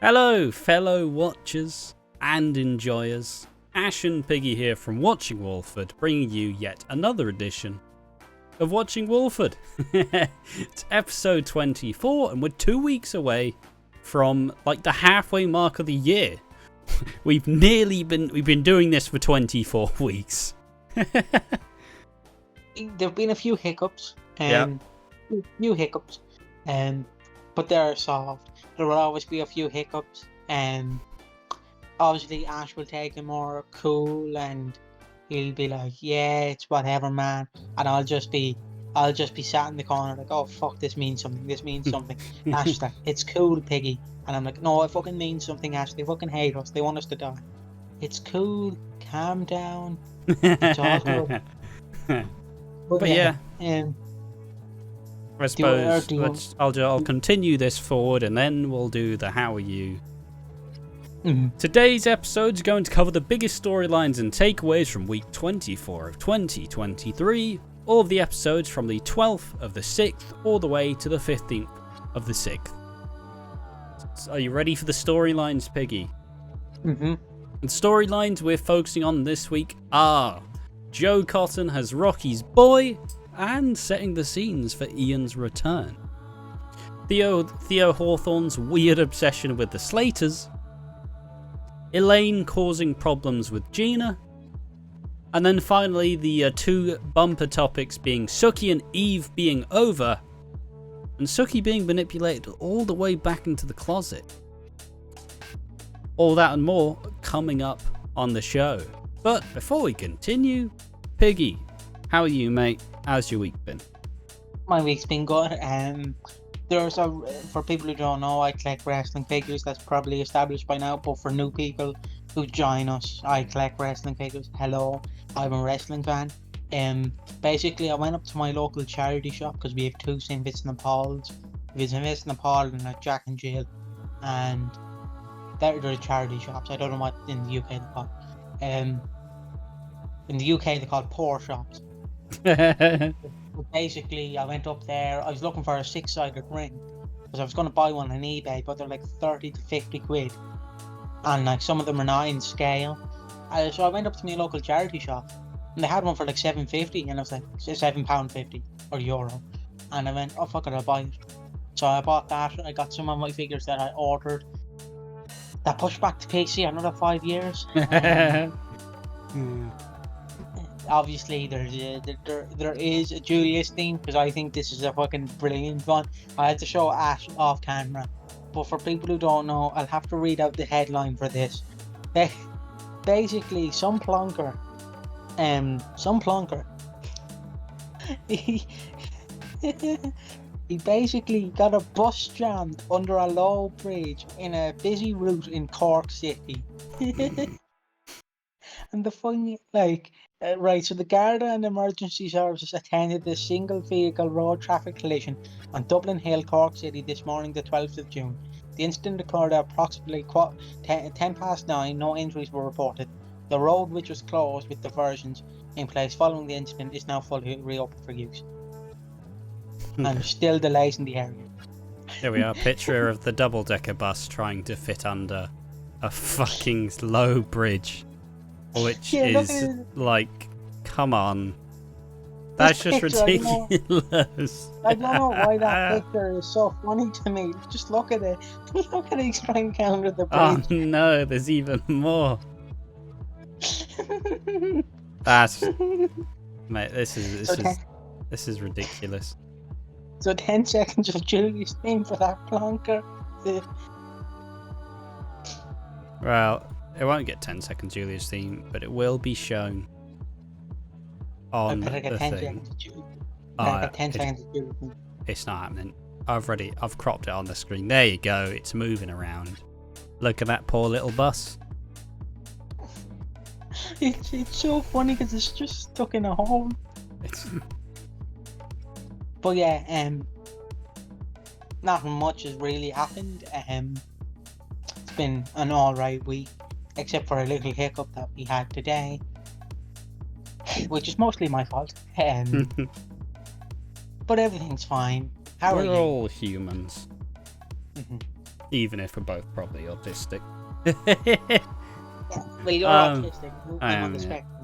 Hello, fellow watchers and enjoyers. Ash and Piggy here from Watching Walford, bringing you yet another edition of Watching Walford. It's episode 24, and we're 2 weeks away from like the halfway mark of the year. We've been doing this for 24 weeks. There've been a few hiccups, Yep. but they're solved. There will always be a few hiccups, obviously Ash will take it more cool, and he'll be like, "Yeah, it's whatever, man," and I'll just be sat in the corner like, "Oh fuck, this means something. This means something." And Ash's like, "It's cool, Piggy," and I'm like, "No, it fucking means something, Ash. They fucking hate us. They want us to die. It's cool. Calm down. It's all good." But yeah. I suppose I'll continue this forward, and then we'll do the how are you. Today's episode is going to cover the biggest storylines and takeaways from week 24 of 2023. All of the episodes from the 12th of the 6th all the way to the 15th of the 6th. So are you ready for the storylines, Piggy? The storylines we're focusing on this week are Joe Cotton has Rocky's boy, and setting the scenes for Ian's return. Theo Hawthorne's weird obsession with the Slaters. Elaine causing problems with Gina. And then finally the two bumper topics being Suki and Eve being over, and Suki being manipulated all the way back into the closet. All that and more coming up on the show. But before we continue, Piggy, how are you, mate? How's your week been? My week's been good. For people who don't know, I collect wrestling figures. That's probably established by now, but for new people who join us, I collect wrestling figures. Hello, I'm a wrestling fan. Basically, I went up to my local charity shop because we have two St. Vincent and Paul's. There's St. Vincent and Paul and Jack and Jill, and they're charity shops. I don't know what in the UK they're called. In the UK they're called poor shops. But basically, I went up there. I was looking for a 6-sided ring because I was going to buy one on eBay, but they're like 30 to 50 quid, and like some of them are not in scale. So I went up to my local charity shop, and they had one for like £7.50, and I was like £7.50 or euro, and I went, "Oh fuck it, I'll buy it." So I bought that. I got some of my figures that I ordered. That pushed back to PC another 5 years. Obviously, there is a Julius theme because I think this is a fucking brilliant one. I had to show Ash off camera, but for people who don't know, I'll have to read out the headline for this. Basically, some plonker, he basically got a bus jammed under a low bridge in a busy route in Cork City. And the funny, so the Garda and emergency services attended the single vehicle road traffic collision on Dublin Hill, Cork City this morning, the 12th of June. The incident occurred at approximately 9:10. No injuries were reported. The road, which was closed with diversions in place following the incident, is now fully reopened for use. And still delays in the area. Here we are, picture of the double-decker bus trying to fit under a fucking low bridge. Which is like, come on. That's just ridiculous. I don't know why that picture is so funny to me. Just look at it. Look at it trying to counter the bridge. Oh no, there's even more. That's... Mate, this is ridiculous. So 10 seconds of Julius theme for that plonker. Well, it won't get 10 seconds Julia's theme, but it will be shown on the thing. It's not happening. I've cropped it on the screen. There you go. It's moving around. Look at that poor little bus. It's so funny because it's just stuck in a hole. But yeah, nothing much has really happened. It's been an alright week, except for a little hiccup that we had today, which is mostly my fault. But everything's fine. How are you? We're all humans. even if we're both probably autistic. Yeah, well, you're autistic. I'm on the spectrum.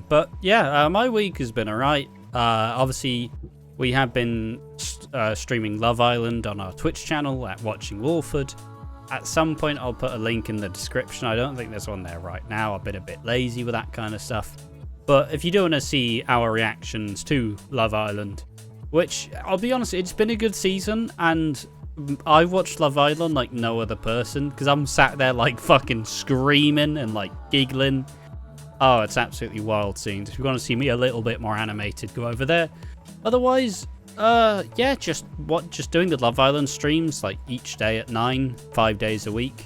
But yeah, my week has been alright. Obviously, we have been streaming Love Island on our Twitch channel at Watching Walford. At some point, I'll put a link in the description. I don't think there's one there right now. I've been a bit lazy with that kind of stuff. But if you do want to see our reactions to Love Island, which, I'll be honest, it's been a good season, and I've watched Love Island like no other person, because I'm sat there like fucking screaming and like giggling. Oh, it's absolutely wild scenes. If you want to see me a little bit more animated, go over there. Otherwise, yeah, just doing the Love Island streams like each day at 9, 5 days a week.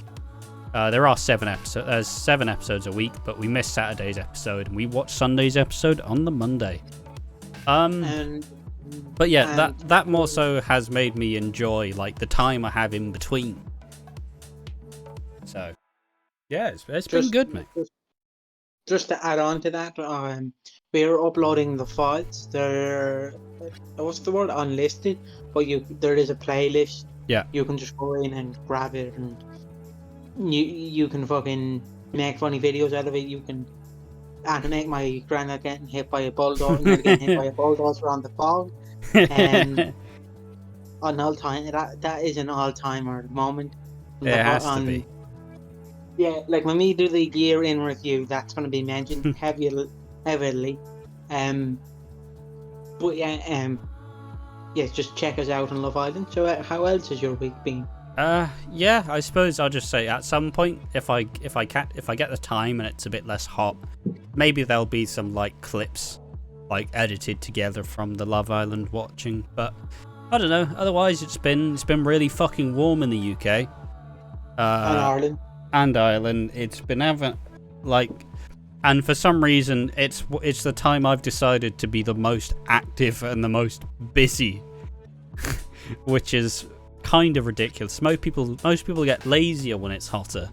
There are 7 episodes. There's 7 episodes a week, but we miss Saturday's episode and we watch Sunday's episode on the Monday. But yeah, that more so has made me enjoy like the time I have in between. So yeah, it's been good, mate. Just to add on to that, we're uploading the files. They're what's the word? Unlisted, but there is a playlist. Yeah. You can just go in and grab it, and you can fucking make funny videos out of it. You can animate my granddad getting hit by a bulldozer, getting hit by a bulldozer on the fog. An all-time that is an all-timer moment. It has to be. Yeah, like when we do the year in review, that's going to be mentioned heavily. But yeah, just check us out on Love Island. So, how else has your week been? Yeah, I suppose I'll just say at some point, if I get the time and it's a bit less hot, maybe there'll be some like clips, like edited together from the Love Island watching. But I don't know. Otherwise, it's been really fucking warm in the UK. And Ireland. It's been and for some reason it's the time I've decided to be the most active and the most busy, which is kind of ridiculous. Most people get lazier when it's hotter,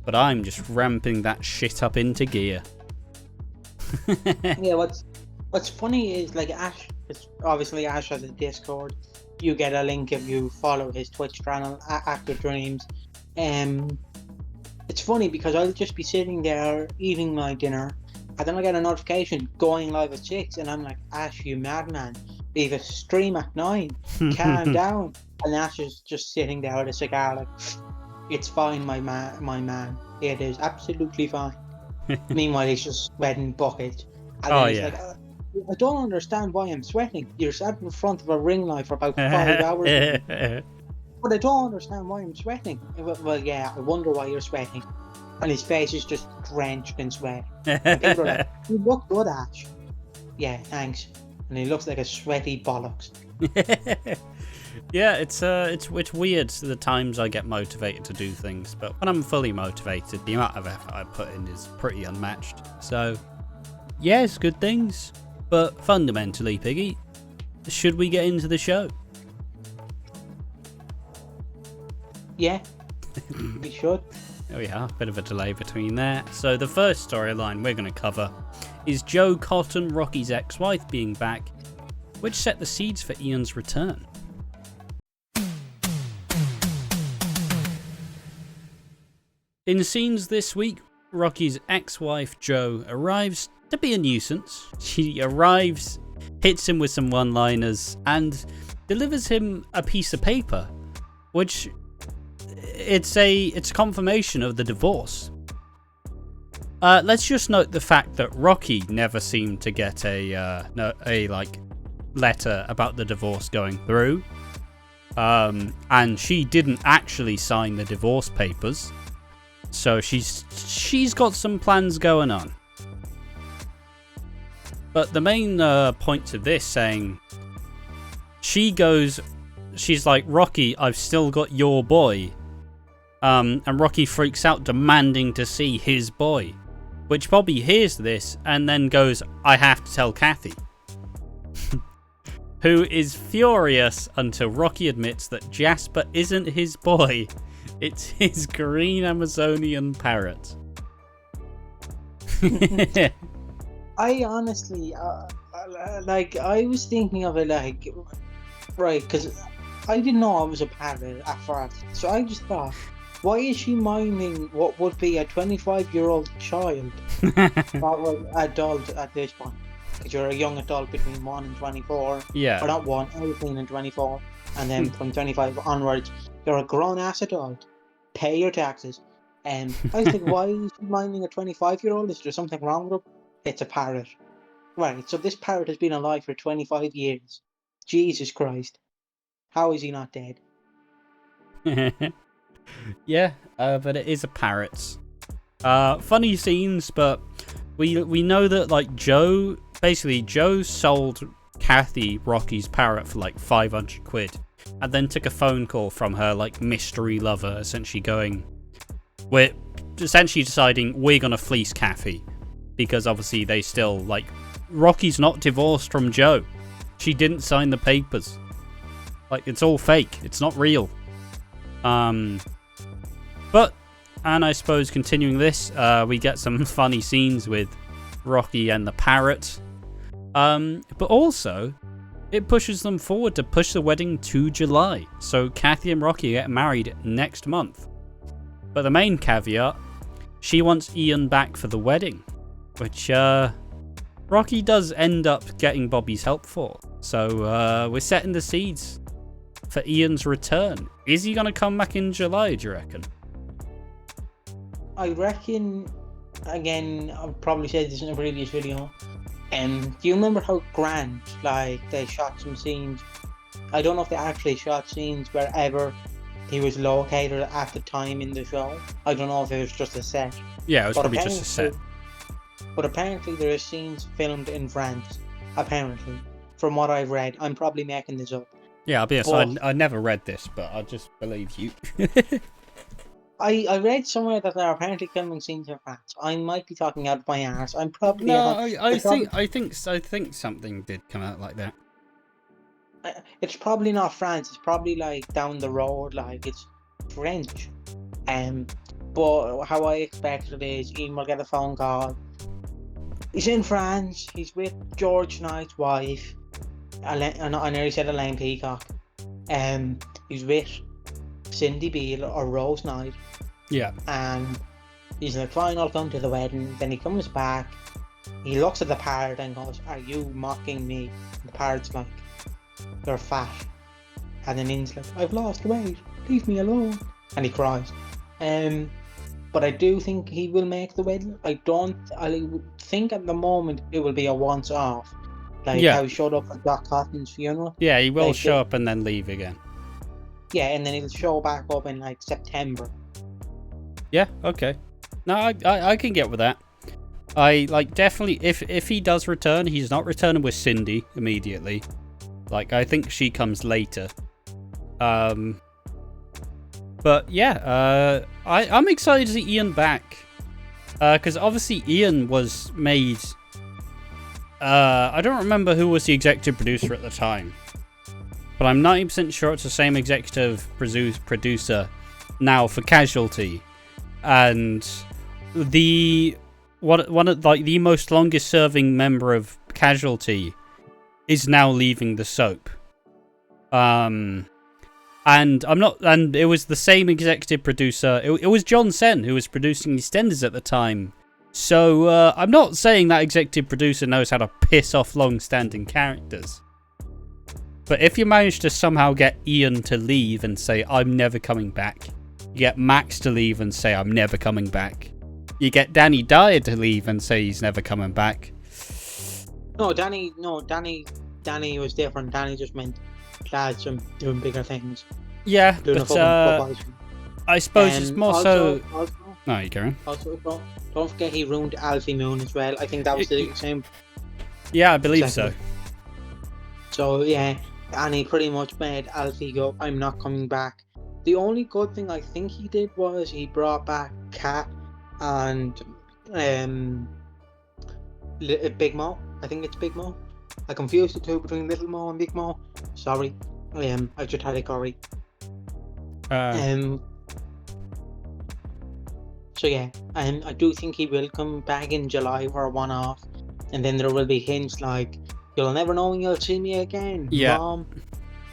but I'm just ramping that shit up into gear. Yeah, what's funny is like Ash. It's obviously Ash has a Discord. You get a link if you follow his Twitch channel, Active Dreams. It's funny because I'll just be sitting there eating my dinner, and then I get a notification going live at 6, and I'm like, Ash, you madman, leave a stream at 9, calm down. And Ash is just sitting there with a cigar like, it's fine, my man, it is absolutely fine. Meanwhile, he's just sweating buckets. And he's like, I don't understand why I'm sweating. You're sat in front of a ring light for about 5 hours. But I don't understand why I'm sweating. Well, yeah, I wonder why you're sweating. And his face is just drenched in sweat. And people are like, you look good, Ash. Yeah, thanks. And he looks like a sweaty bollocks. Yeah, it's weird the times I get motivated to do things, but when I'm fully motivated, the amount of effort I put in is pretty unmatched. So, yes, good things. But fundamentally, Piggy, should we get into the show? Yeah, we should. There we are, bit of a delay between there. So the first storyline we're going to cover is Joe Cotton, Rocky's ex-wife, being back, which set the seeds for Ian's return. In scenes this week, Rocky's ex-wife Jo arrives to be a nuisance. She arrives, hits him with some one-liners, and delivers him a piece of paper, which it's confirmation of the divorce. Let's just note the fact that Rocky never seemed to get a letter about the divorce going through, and she didn't actually sign the divorce papers. So she's got some plans going on. But the main point to this saying, she's like, Rocky, I've still got your boy. And Rocky freaks out, demanding to see his boy. Which Bobby hears this and then goes, I have to tell Kathy. Who is furious until Rocky admits that Jasper isn't his boy. It's his green Amazonian parrot. I honestly, I was thinking of it like, right, because I didn't know I was a parrot at first, so I just thought, why is she minding what would be a 25-year-old child or adult at this point? Because you're a young adult between 1 and 24. Yeah. Or not 1, 18 and 24. And then from 25 onwards, you're a grown-ass adult. Pay your taxes. And I was like, why is she minding a 25-year-old? Is there something wrong with her? It's a parrot. Right, so this parrot has been alive for 25 years. Jesus Christ. How is he not dead? Yeah, but it is a parrot. Funny scenes, but we know that like Joe sold Kathy Rocky's parrot for like 500 quid, and then took a phone call from her like mystery lover, essentially deciding we're gonna fleece Kathy, because obviously they still like Rocky's not divorced from Joe. She didn't sign the papers. Like, it's all fake. It's not real. But, and I suppose continuing this, we get some funny scenes with Rocky and the parrot. But also, it pushes them forward to push the wedding to July. So Kathy and Rocky get married next month. But the main caveat, she wants Ian back for the wedding, which Rocky does end up getting Bobby's help for. So we're setting the seeds for Ian's return. Is he going to come back in July, do you reckon? I reckon, again, I've probably said this in a previous video, do you remember how grand, like, they shot some scenes? I don't know if they actually shot scenes wherever he was located at the time in the show. I don't know if it was just a set. Yeah, it was probably just a set. But apparently there are scenes filmed in France, apparently, from what I've read. I'm probably making this up. Yeah, I'll be honest, I never read this, but I just believe you. I read somewhere that they're apparently filming scenes in France. I might be talking out of my ass. I'm probably I think something did come out like that. It's probably not France. It's probably like down the road, like it's French. But how I expect it is, Ian will get a phone call. He's in France. He's with George Knight's wife. I nearly said Elaine Peacock. He's with Cindy Beale or Rose Knight. Yeah. And he's like, fine, I'll come to the wedding. Then he comes back. He looks at the parrot and goes, "Are you mocking me?" And the parrot's like, "You're fat." And then Ian's like, "I've lost weight. Leave me alone." And he cries. But I do think he will make the wedding. I think at the moment it will be a once off. Like how he showed up at Doc Cotton's funeral. Yeah, he will show up and then leave again. Yeah, and then he'll show back up in like September. Yeah, okay. No, I can get with that. I like definitely if he does return, he's not returning with Cindy immediately. Like I think she comes later. But yeah, I'm excited to see Ian back. Because obviously Ian was made... I don't remember who was the executive producer at the time. But I'm 90% sure it's the same executive producer now for Casualty. And one of like the most longest serving member of Casualty is now leaving the soap. And it was the same executive producer. It was John Sen who was producing EastEnders at the time. So I'm not saying that executive producer knows how to piss off long-standing characters. But if you manage to somehow get Ian to leave and say, "I'm never coming back," you get Max to leave and say, "I'm never coming back," you get Danny Dyer to leave and say he's never coming back. Danny was different. Danny just meant lads doing bigger things. Yeah, but I suppose it's more so... No, you go on. Also, don't forget he ruined Alfie Moon as well. I think that was the same... Yeah, I believe so. So, yeah, and he pretty much made Alfie go, "I'm not coming back." The only good thing I think he did was he brought back Kat and Big Mo. I think it's Big Mo. I confused the two between Little Mo and Big Mo. Sorry. I just had a curry. So yeah, I do think he will come back in July for a one-off, and then there will be hints like, "You'll never know when you'll see me again, yeah. Mom."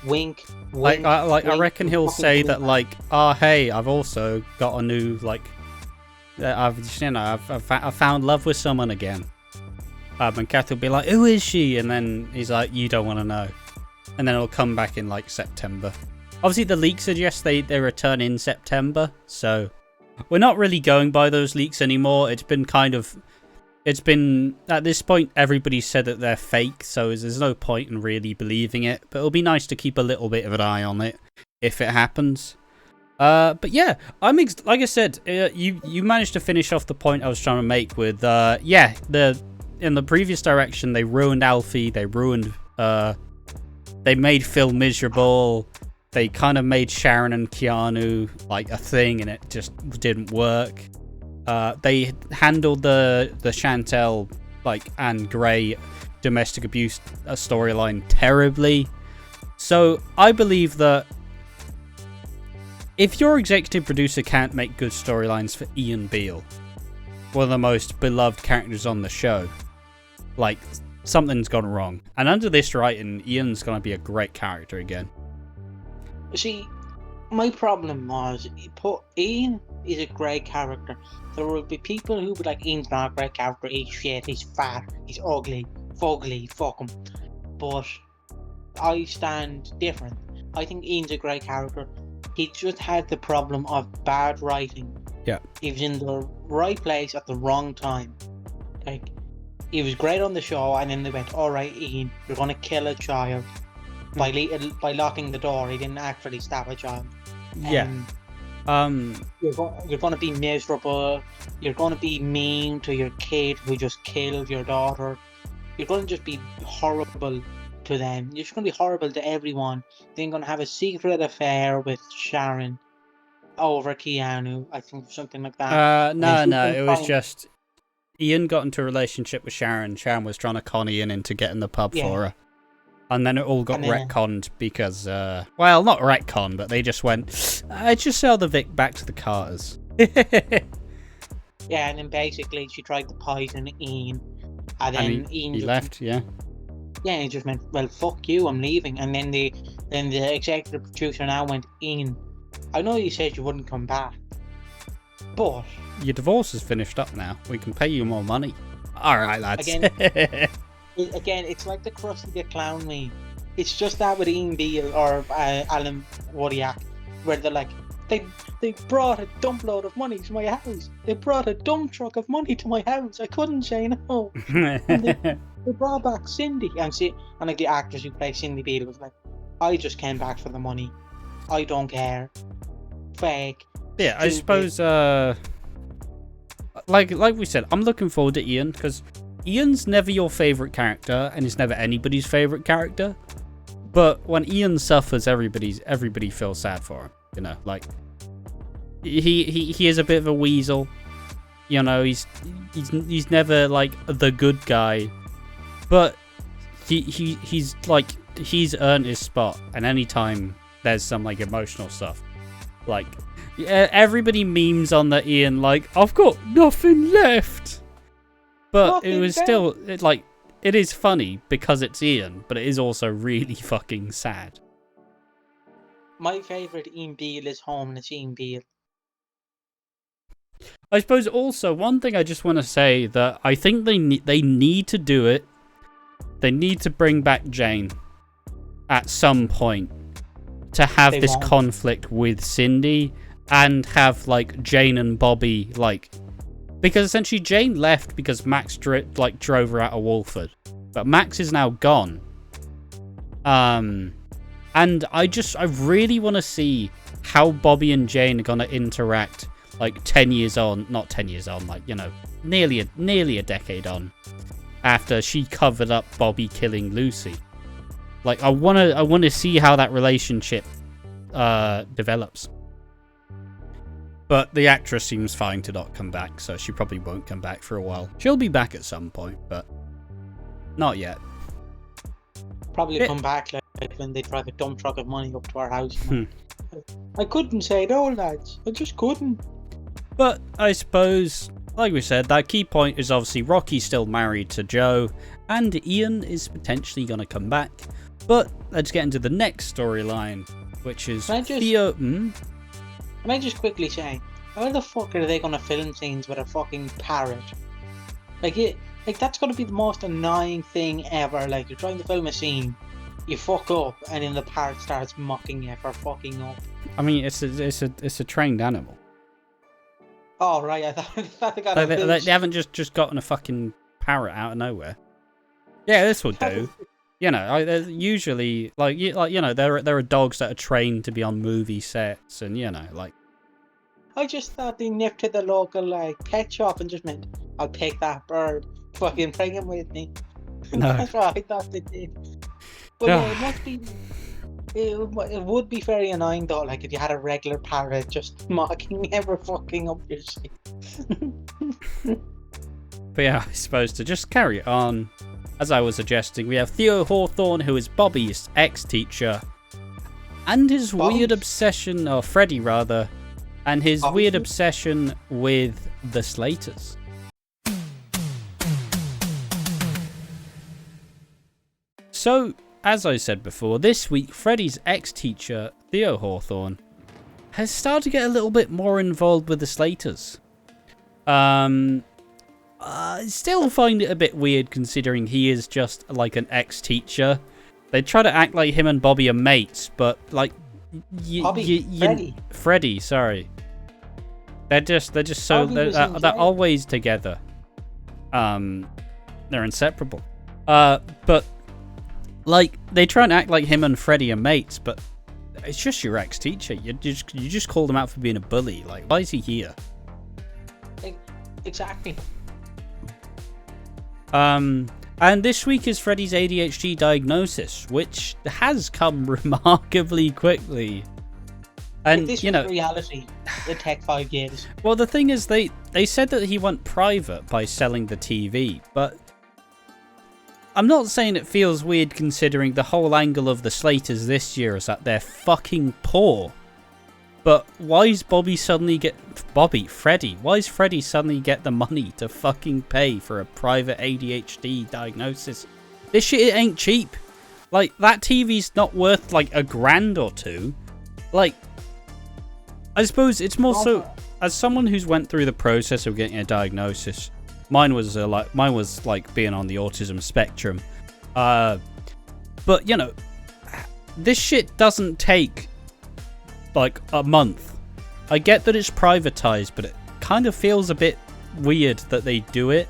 Wink, Like, wink. I wink, reckon he'll fucking say wink. that, like, oh, hey, I've also got a new, like, I've found love with someone again. And Kath will be like, who is she? And then he's like, you don't want to know. And then it'll come back in, like, September. Obviously, the leak suggests they return in September, so we're not really going by those leaks anymore. It's been, at this point, everybody said that they're fake, so there's no point in really believing it. But it'll be nice to keep a little bit of an eye on it if it happens. But yeah, like I said, you managed to finish off the point I was trying to make with, in the previous direction, they ruined Alfie, they made Phil miserable, they kind of made Sharon and Keanu, like, a thing, and it just didn't work. They handled the Chantel, like, and Grey domestic abuse storyline terribly. So I believe that if your executive producer can't make good storylines for Ian Beale, one of the most beloved characters on the show, like, something's gone wrong. And under this writing, Ian's going to be a great character again. See, my problem was, Ian is a great character. There will be people who be like, Ian's not a great character, he's shit, he's fat, he's ugly, fugly, fuck him. But I stand different. I think Ian's a great character. He just had the problem of bad writing. Yeah. He was in the right place at the wrong time. Like, he was great on the show, and then they went, alright, Ian, you're going to kill a child. By locking the door, he didn't actually stab a child. Yeah. You're going to be miserable. You're going to be mean to your kid who just killed your daughter. You're going to just be horrible to them. You're just going to be horrible to everyone. Then you're going to have a secret affair with Sharon over Keanu, I think, something like that. No, it was just Ian got into a relationship with Sharon. Sharon was trying to con Ian into getting the pub for her. And then it all got retconned because, well, not retconned, but they just went, just sell the Vic back to the Carters. Yeah, and then basically she tried to poison Ian. And then Ian he left, yeah. Yeah, he just went, well, fuck you, I'm leaving. And then the executive producer now went, Ian, I know you said you wouldn't come back, but your divorce is finished up now. We can pay you more money. All right, lads. Again, it's like the Krusty the Clown meme. It's just that with Ian Beale or Alan Wodiak, where they're like, they brought a dump load of money to my house. They brought a dump truck of money to my house. I couldn't say no. They brought back Cindy, and like the actors who play Cindy Beale was like, I just came back for the money. I don't care. Fake. Yeah, I suppose. Like we said, I'm looking forward to Ian because Ian's never your favourite character, and he's never anybody's favourite character. But when Ian suffers, everybody feels sad for him. You know, like he is a bit of a weasel. You know, he's never like the good guy, but he's earned his spot. And anytime there's some like emotional stuff, like everybody memes on the Ian like, I've got nothing left. But it was still, it is funny because it's Ian, but it is also really fucking sad. My favourite Ian Beale is Homeless Ian Beale. I suppose also, one thing I just want to say that I think they need to do it. They need to bring back Jane at some point to have this conflict with Cindy and have, like, Jane and Bobby, like... Because essentially Jane left because Max drove her out of Walford. But Max is now gone. And I really want to see how Bobby and Jane are going to interact, like, 10 years on. Not 10 years on, like, you know, nearly a decade on. After she covered up Bobby killing Lucy. Like, I want to see how that relationship develops. But the actress seems fine to not come back, so she probably won't come back for a while. She'll be back at some point, but not yet. Probably come back like when they drive a dump truck of money up to our house. I couldn't say no, lads. I just couldn't. But I suppose, like we said, that key point is obviously Rocky's still married to Joe, and Ian is potentially going to come back. But let's get into the next storyline, which is Theo. Can I just quickly say, how the fuck are they gonna film scenes with a fucking parrot? Like that's gonna be the most annoying thing ever. Like you're trying to film a scene, you fuck up, and then the parrot starts mocking you for fucking up. I mean, it's a trained animal. Oh right, I thought they got they haven't just gotten a fucking parrot out of nowhere. Yeah, this will do. You know, usually there are dogs that are trained to be on movie sets, and you know, like. I just thought they nipped to the local pet shop and just meant, I'll take that bird, fucking bring him with me. No. That's what I thought they did. But yeah, it must be. It would be very annoying though, like if you had a regular parrot just mocking ever fucking up your shit. But yeah, I suppose to just carry it on, as I was suggesting, we have Theo Hawthorne, who is Bobby's ex-teacher, and his weird obsession, or Freddie rather, and his weird obsession with the Slaters. So, as I said before, this week Freddie's ex-teacher, Theo Hawthorne, has started to get a little bit more involved with the Slaters. I still find it a bit weird considering he is just like an ex-teacher. They try to act like him and Bobby are mates, but like Freddie, sorry. They're just so they're always together. They're inseparable. But like they try and act like him and Freddie are mates, but it's just your ex-teacher. You just called him out for being a bully. Like, why is he here? Exactly. And this week is Freddie's ADHD diagnosis, which has come remarkably quickly. And if this you know, was reality, it'd take 5 years. Well, the thing is, they said that he went private by selling the TV, but I'm not saying it feels weird considering the whole angle of the Slaters this year is that they're fucking poor. But why is Freddie suddenly get the money to fucking pay for a private ADHD diagnosis? This shit ain't cheap. Like, that TV's not worth like $1,000 or $2,000. Like, I suppose it's more so, as someone who's went through the process of getting a diagnosis, mine was like being on the autism spectrum. But you know, this shit doesn't take like a month. I get that it's privatized, but it kind of feels a bit weird that they do it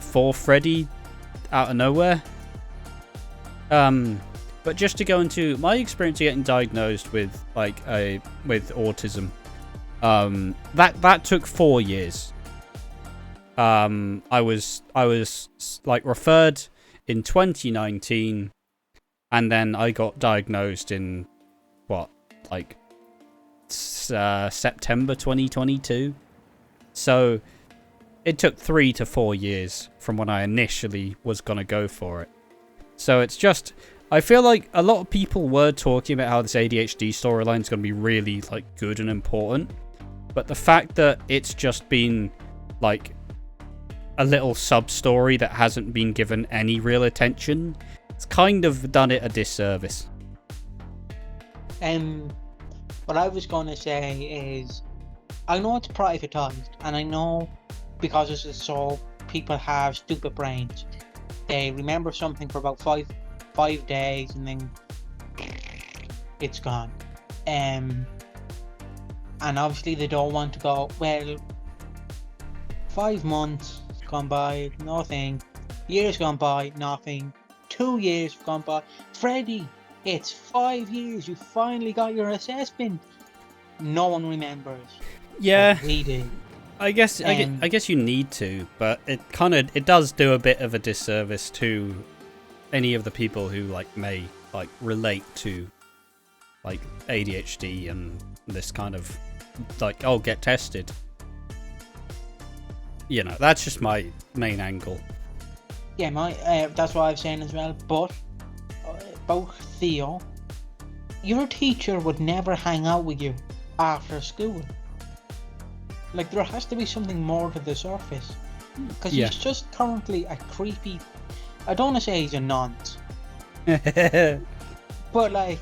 for Freddie out of nowhere. But just to go into my experience of getting diagnosed with with autism, that took 4 years. I was like referred in 2019, and then I got diagnosed in September 2022. So it took 3 to 4 years from when I initially was gonna go for it. So it's just, I feel like a lot of people were talking about how this ADHD storyline is going to be really like good and important, but the fact that it's just been like a little sub story that hasn't been given any real attention, it's kind of done it a disservice. What I was going to say is, I know it's privatized, and I know because this is so, people have stupid brains. They remember something for about five days and then it's gone. And obviously they don't want to go, well, 5 months gone by, nothing. Years gone by, nothing. 2 years gone by. Freddie, it's 5 years, you finally got your assessment. No one remembers. Yeah. We did. I guess you need to, but it does do a bit of a disservice to any of the people who may relate to ADHD and this kind of get tested. You know, that's just my main angle. Yeah, that's what I was saying as well. But about Theo, your teacher would never hang out with you after school. Like, there has to be something more to the surface. Because he's just currently a creepy... I don't want to say he's a nonce, But like,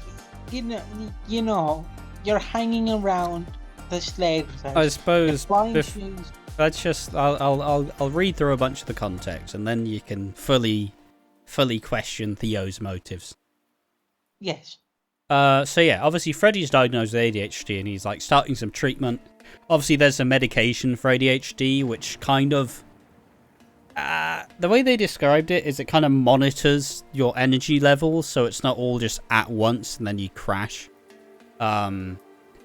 you know, you're hanging around the Slaters. I suppose Shoes. let's just I'll read through a bunch of the context, and then you can fully question Theo's motives. Yes. So yeah, obviously Freddie's diagnosed with ADHD, and he's like starting some treatment. Obviously, there's some medication for ADHD, which kind of the way they described it is it kind of monitors your energy levels, so it's not all just at once and then you crash.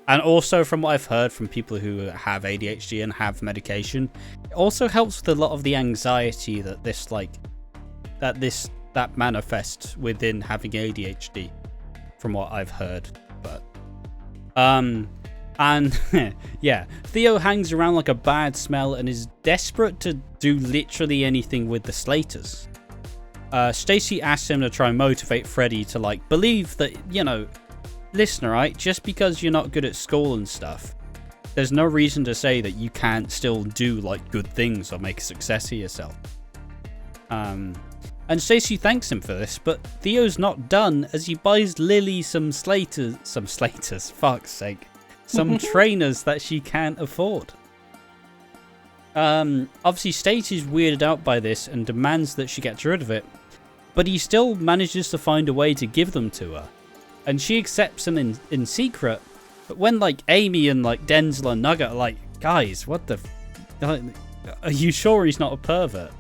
And also, from what I've heard from people who have ADHD and have medication, it also helps with a lot of the anxiety that that manifests within having ADHD, from what I've heard. But and yeah, Theo hangs around like a bad smell and is desperate to do literally anything with the Slaters. Stacy asks him to try and motivate Freddie to like believe that, you know, listen, right, just because you're not good at school and stuff, there's no reason to say that you can't still do like good things or make a success of yourself. And Stacy thanks him for this, but Theo's not done as he buys Lily some Slaters, fuck's sake, some trainers that she can't afford. Obviously Stacy's weirded out by this and demands that she gets rid of it, but he still manages to find a way to give them to her. And she accepts them in secret, but when like Amy and like Denzel and Nugget are like, guys, what the are you sure he's not a pervert?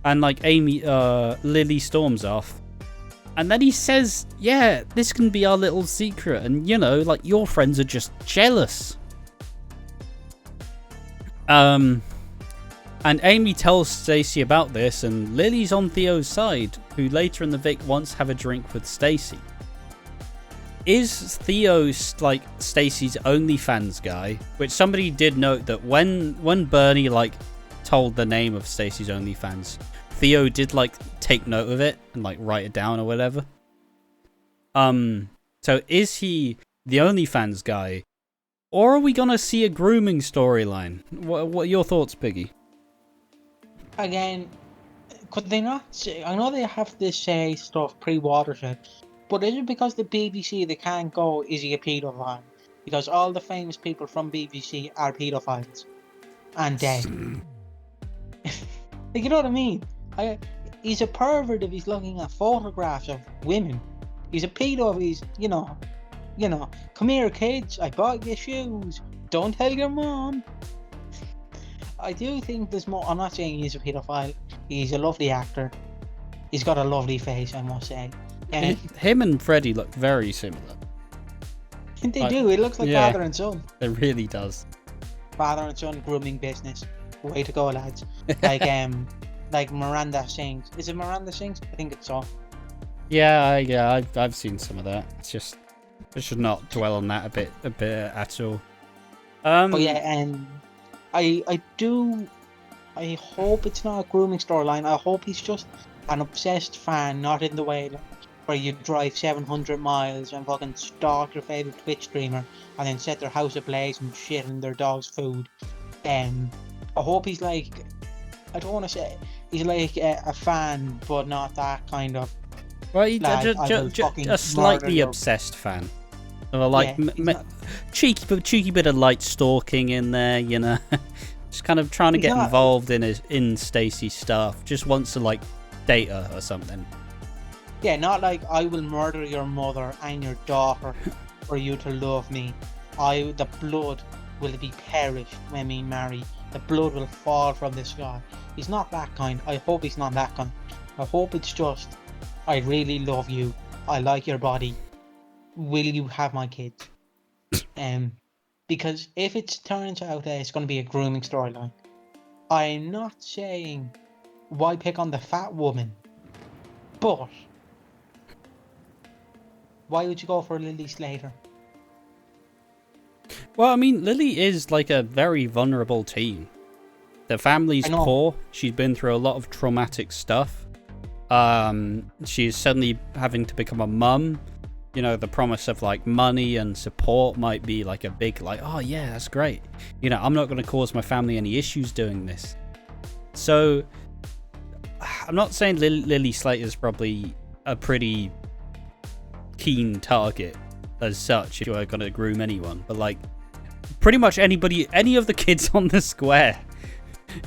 And like Lily storms off. And then he says, yeah, this can be our little secret. And you know, like your friends are just jealous. And Amy tells Stacy about this, and Lily's on Theo's side, who later in the Vic wants to have a drink with Stacy. Is Theo like Stacy's OnlyFans guy? Which somebody did note that when Bernie like told the name of Stacy's OnlyFans, Theo did like take note of it and like write it down or whatever. So is he the OnlyFans guy, or are we gonna see a grooming storyline? What are your thoughts, Piggy? Again, could they not say, I know they have to say stuff pre-Watershed, but is it because the BBC they can't go, is he a paedophile? Because all the famous people from BBC are paedophiles and dead. Like, you know what I mean? He's a pervert if he's looking at photographs of women. He's a pedo if he's, you know, come here kids, I bought you shoes, don't tell your mom. I do think there's more. I'm not saying he's a paedophile. He's a lovely actor. He's got a lovely face, I must say. And him and Freddie look very similar. They do. It looks like father and son. It really does. Father and son grooming business. Way to go, lads. Like Miranda sings. Is it Miranda sings? I think it's so. Yeah. I've seen some of that. It's just I should not dwell on that a bit at all. But yeah, I hope it's not a grooming storyline. I hope he's just an obsessed fan, not in the way where you drive 700 miles and fucking stalk your favourite Twitch streamer and then set their house ablaze and shit in their dog's food. I hope he's like, I don't want to say, he's like a fan, but not that kind of. Well, a slightly obsessed fan. Or like cheeky bit of light stalking in there, you know. Just kind of trying to get involved in Stacy's stuff. Just wants to like date her or something. Yeah, not like I will murder your mother and your daughter for you to love me. The blood will be perished when we marry. The blood will fall from the sky. He's not that kind. I hope he's not that kind. I hope it's just, I really love you. I like your body. Will you have my kids? Because if it turns out that it's going to be a grooming storyline, I'm not saying why pick on the fat woman, but why would you go for Lily Slater? Well, I mean, Lily is like a very vulnerable teen. The family's poor. She's been through a lot of traumatic stuff. She's suddenly having to become a mum. You know, the promise of like money and support might be like a big like, oh yeah, that's great. You know, I'm not going to cause my family any issues doing this. So I'm not saying Lily Slater's probably a pretty keen target as such if you were going to groom anyone. But like, pretty much anybody, any of the kids on the square,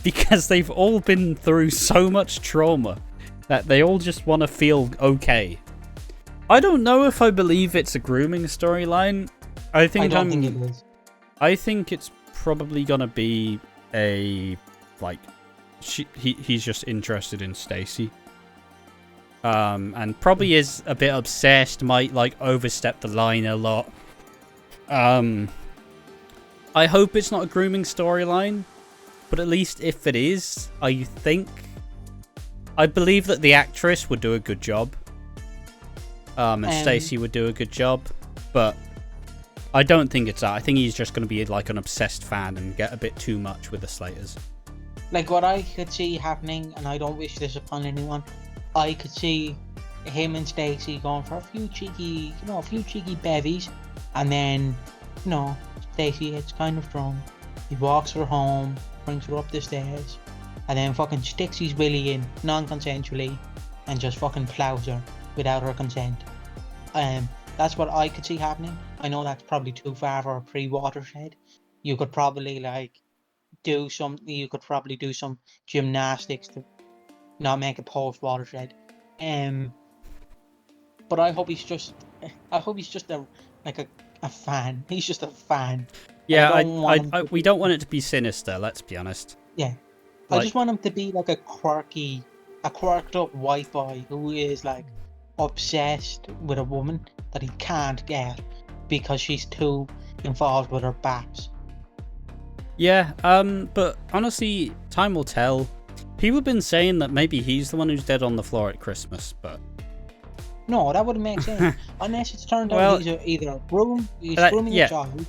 because they've all been through so much trauma that they all just want to feel okay. I don't know if I believe it's a grooming storyline. I don't think it is. I think it's probably gonna be a like he's just interested in Stacy. And probably is a bit obsessed, might like overstep the line a lot. I hope it's not a grooming storyline, but at least if it is, I believe that the actress would do a good job. And Stacy would do a good job, but I don't think it's that. I think he's just going to be like an obsessed fan and get a bit too much with the Slaters. Like what I could see happening, and I don't wish this upon anyone, I could see him and Stacy going for a few cheeky bevies, and then, Stacy gets kind of drunk. He walks her home, brings her up the stairs, and then fucking sticks his willy in non-consensually, and just fucking plows her without her consent. That's what I could see happening. I know that's probably too far for a pre-watershed. You could probably do some gymnastics to not make a post-watershed. But I hope he's just a fan. He's just a fan. Yeah, we don't want it to be sinister. Let's be honest. Yeah, I just want him to be like a quirked up white boy who is like obsessed with a woman that he can't get because she's too involved with her baps. Yeah, but honestly, time will tell. People have been saying that maybe he's the one who's dead on the floor at Christmas, but no, that wouldn't make sense unless it's turned out he's either a grooming a child,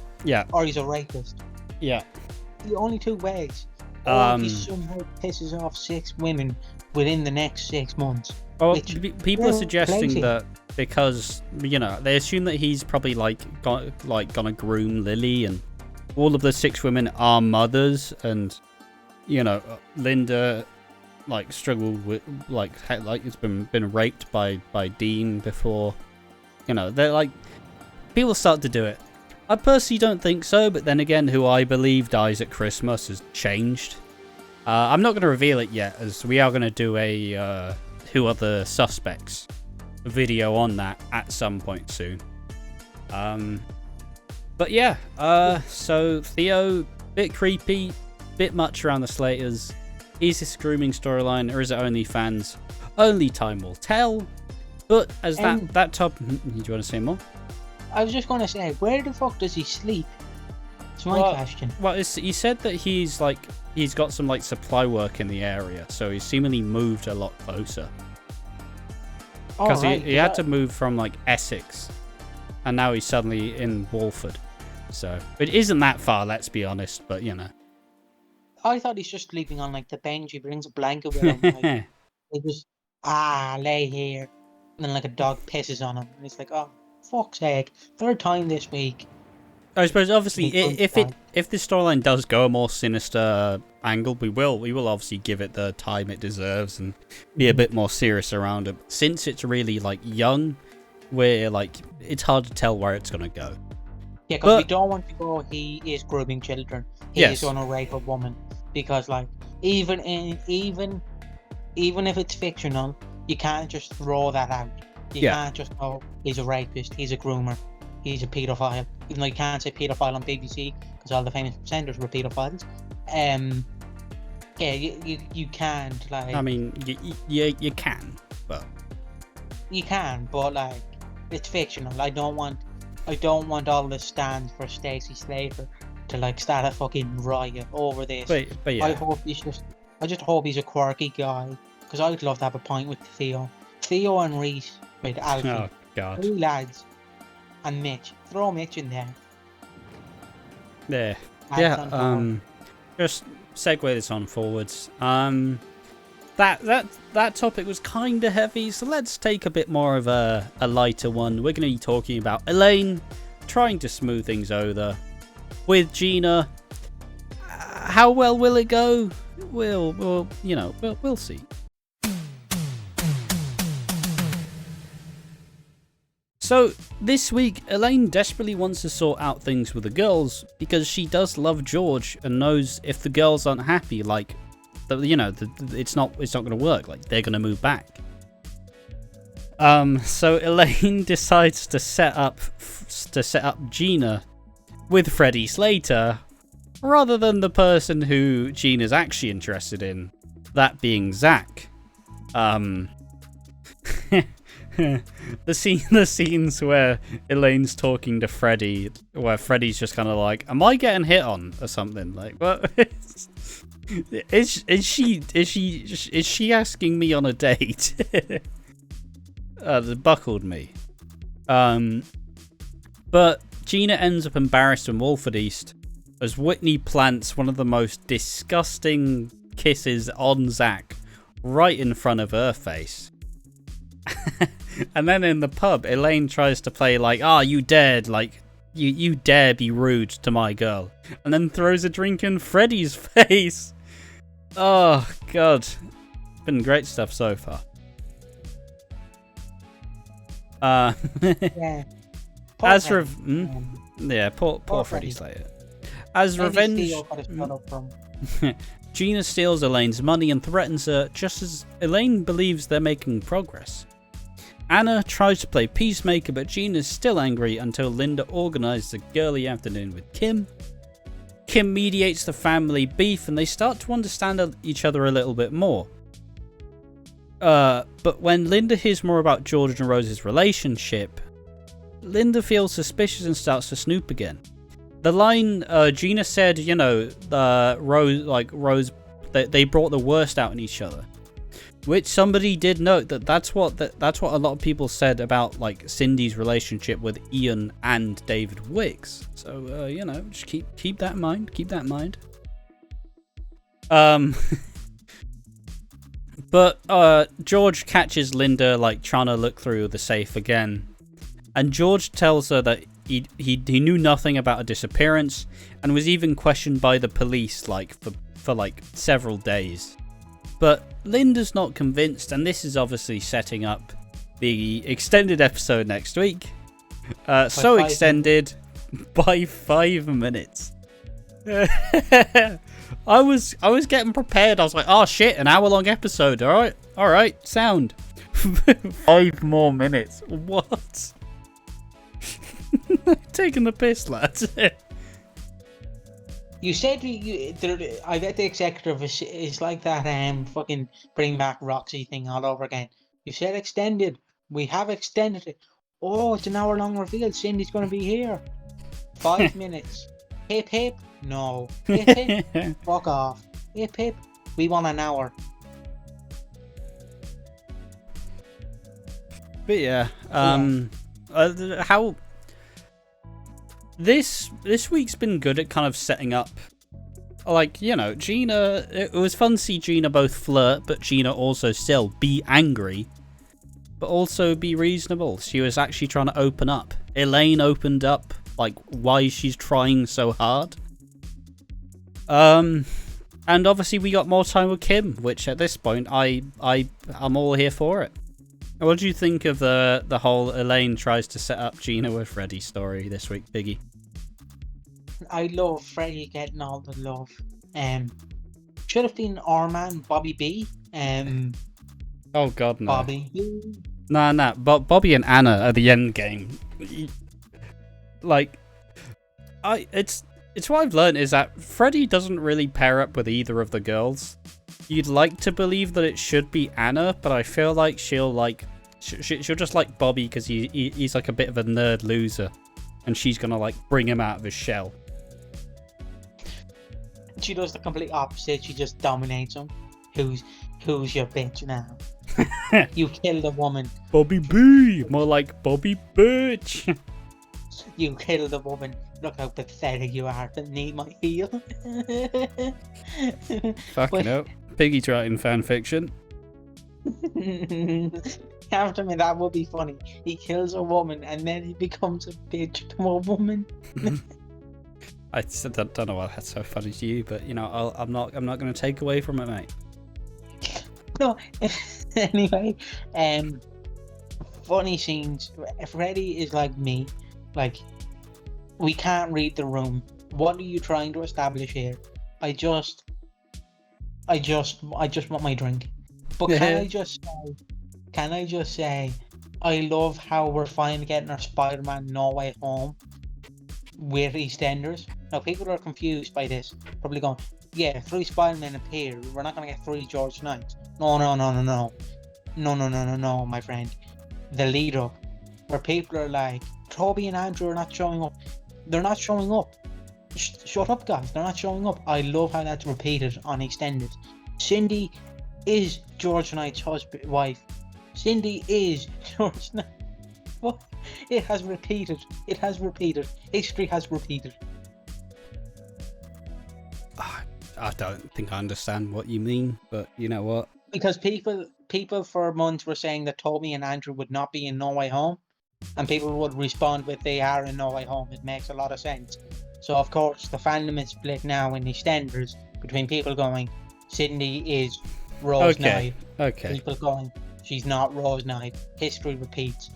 or he's a rapist. Yeah, the only two ways. Or he somehow pisses off 6 women within the next 6 months. Well, people are suggesting that because they assume that he's probably gonna groom Lily, and all of the 6 women are mothers, and Linda struggled with it's been raped by Dean before. They're people start to do it. I personally don't think so, but then again, who I believe dies at Christmas has changed. I'm not going to reveal it yet, as we are going to do a who are the suspects video on that at some point soon. But yeah, so Theo, bit creepy, bit much around the Slaters. Is this a grooming storyline, or is it only fans? Only time will tell. But as that top, do you want to say more? I was just going to say, where the fuck does he sleep? It's my question. Well, he said that he's got some supply work in the area, so he's seemingly moved a lot closer. Because he had to move from Essex, and now he's suddenly in Walford. So it isn't that far, let's be honest. But I thought he's just sleeping on the bench. He brings a blanket with him. He just lay here, and then a dog pisses on him, and he's like, oh, fuck's sake, 3rd time this week. I suppose obviously if this storyline does go a more sinister angle, we will obviously give it the time it deserves and be a bit more serious around it. Since it's really young, where it's hard to tell where it's gonna go. Yeah, because we don't want to go. He is grooming children. He is gonna rape a woman, because even if it's fictional, you can't just throw that out. You can't just go, he's a rapist, he's a groomer, he's a paedophile. Even though you can't say paedophile on BBC because all the famous presenters were paedophiles. You can't I mean, you can, but you can, but it's fictional. I don't want all the stands for Stacey Slater to start a fucking riot over this. But yeah. I just hope he's a quirky guy, because I'd love to have a pint with Theo and Reese. With Alfie. Oh god. 2 lads. And Mitch. Throw Mitch in there. There. Yeah. Just segue this on forwards. That topic was kind of heavy, so let's take a bit more of a lighter one. We're going to be talking about Elaine trying to smooth things over with Gina. How well will it go? We'll see. So this week, Elaine desperately wants to sort out things with the girls because she does love George and knows if the girls aren't happy, like, it's not going to work. Like, they're going to move back. So Elaine decides to set up Gina with Freddie Slater, rather than the person who Gina's actually interested in, that being Zach. The scenes where Elaine's talking to Freddie, where Freddie's just kind of like, "Am I getting hit on or something?" Like, what? Is she asking me on a date? That buckled me. But Gina ends up embarrassed in Walford East as Whitney plants one of the most disgusting kisses on Zach right in front of her face. And then in the pub, Elaine tries to play like, you dared, like, you dare be rude to my girl. And then throws a drink in Freddie's face. Oh, God. Been great stuff so far. Yeah. Poor Freddie Slater. As revenge, Gina steals Elaine's money and threatens her just as Elaine believes they're making progress. Anna tries to play peacemaker, but Gina's still angry until Linda organises a girly afternoon with Kim. Kim mediates the family beef and they start to understand each other a little bit more. But when Linda hears more about George and Rose's relationship, Linda feels suspicious and starts to snoop again. The line Gina said, Rose, they brought the worst out in each other. Which somebody did note that's what a lot of people said about like Cindy's relationship with Ian and David Wicks. So just keep that in mind. Keep that in mind. But George catches Linda like trying to look through the safe again, and George tells her that he knew nothing about a disappearance and was even questioned by the police like for like several days. But Linda's not convinced, and this is obviously setting up the extended episode next week. So extended by 5 minutes. I was getting prepared. I was like, oh shit, an hour-long episode. All right, sound. 5 more minutes. What? Taking the piss, lads. You said I bet the executive is like that fucking bring back Roxy thing all over again. You said extended. We have extended it. Oh, it's an hour-long reveal. Cindy's going to be here. 5 minutes. Hip hip. No. Hip hip. Fuck off. Hip hip. We want an hour. But yeah, how this week's been good at kind of setting up, like, Gina. It was fun to see Gina both flirt, but Gina also still be angry, but also be reasonable. She was actually trying to open up. Elaine opened up, like, why she's trying so hard. And obviously we got more time with Kim, which at this point I'm all here for it. What do you think of the whole Elaine tries to set up Gina with Freddie story this week, Biggie? I love Freddie getting all the love. Should have been our man Bobby B. Oh God, no. Bobby. Nah. But Bobby and Anna are the end game. Like, it's what I've learned is that Freddie doesn't really pair up with either of the girls. You'd like to believe that it should be Anna, but I feel like she'll just like Bobby because he's like a bit of a nerd loser, and she's gonna like bring him out of his shell. She does the complete opposite. She just dominates him. Who's your bitch now? You killed a woman. Bobby B, more like Bobby bitch. You killed a woman. Look how pathetic you are to need my heel. Fucking hell. Piggy's writing fan fiction. After me, that would be funny. He kills a woman and then he becomes a bitch to a woman. I don't know why that's so funny to you, but I'm not going to take away from it, mate. No. Anyway, funny scenes. Freddie is like me. Like, we can't read the room. What are you trying to establish here? I just want my drink. But can I just say, I love how we're finally getting our Spider-Man No Way Home with EastEnders. Now, people are confused by this, probably going, yeah, 3 Spider-Men appear. We're not going to get 3 George Knights. No, my friend. The lead up, where people are like, Toby and Andrew are not showing up. They're not showing up. Shut up, guys. They're not showing up. I love how that's repeated on EastEnders. Cindy is George Knight's wife. Cindy is George Knight. What? It has repeated. History has repeated. I don't think I understand what you mean, but you know what? Because people for months were saying that Toby and Andrew would not be in No Way Home, and people would respond with they are in No Way Home. It makes a lot of sense. So of course the fandom is split now in EastEnders between people going, Cindy is Rose Knight. Okay. People going, she's not Rose Knight. History repeats.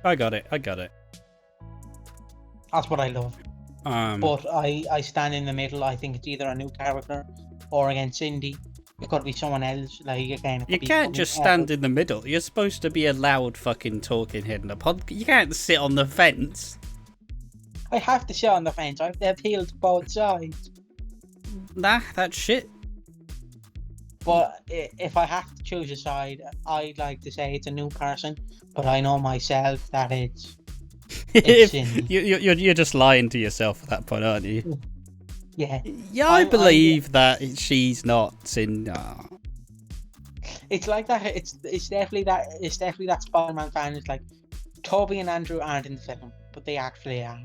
I got it. That's what I love. But I stand in the middle. I think it's either a new character or against Cindy. It could be someone else. Like, again, you can't just stand in the middle. You're supposed to be a loud fucking talking head in a pod. You can't sit on the fence. I have to sit on the fence. I have to appeal to both sides. Nah, that's shit. But if I have to choose a side, I'd like to say it's a new person. But I know myself that it's Cindy. You're just lying to yourself at that point, aren't you? Yeah. Yeah, I believe that she's not Cindy. It's like that. It's definitely that Spider-Man fan. It's like Toby and Andrew aren't in the film, but they actually are.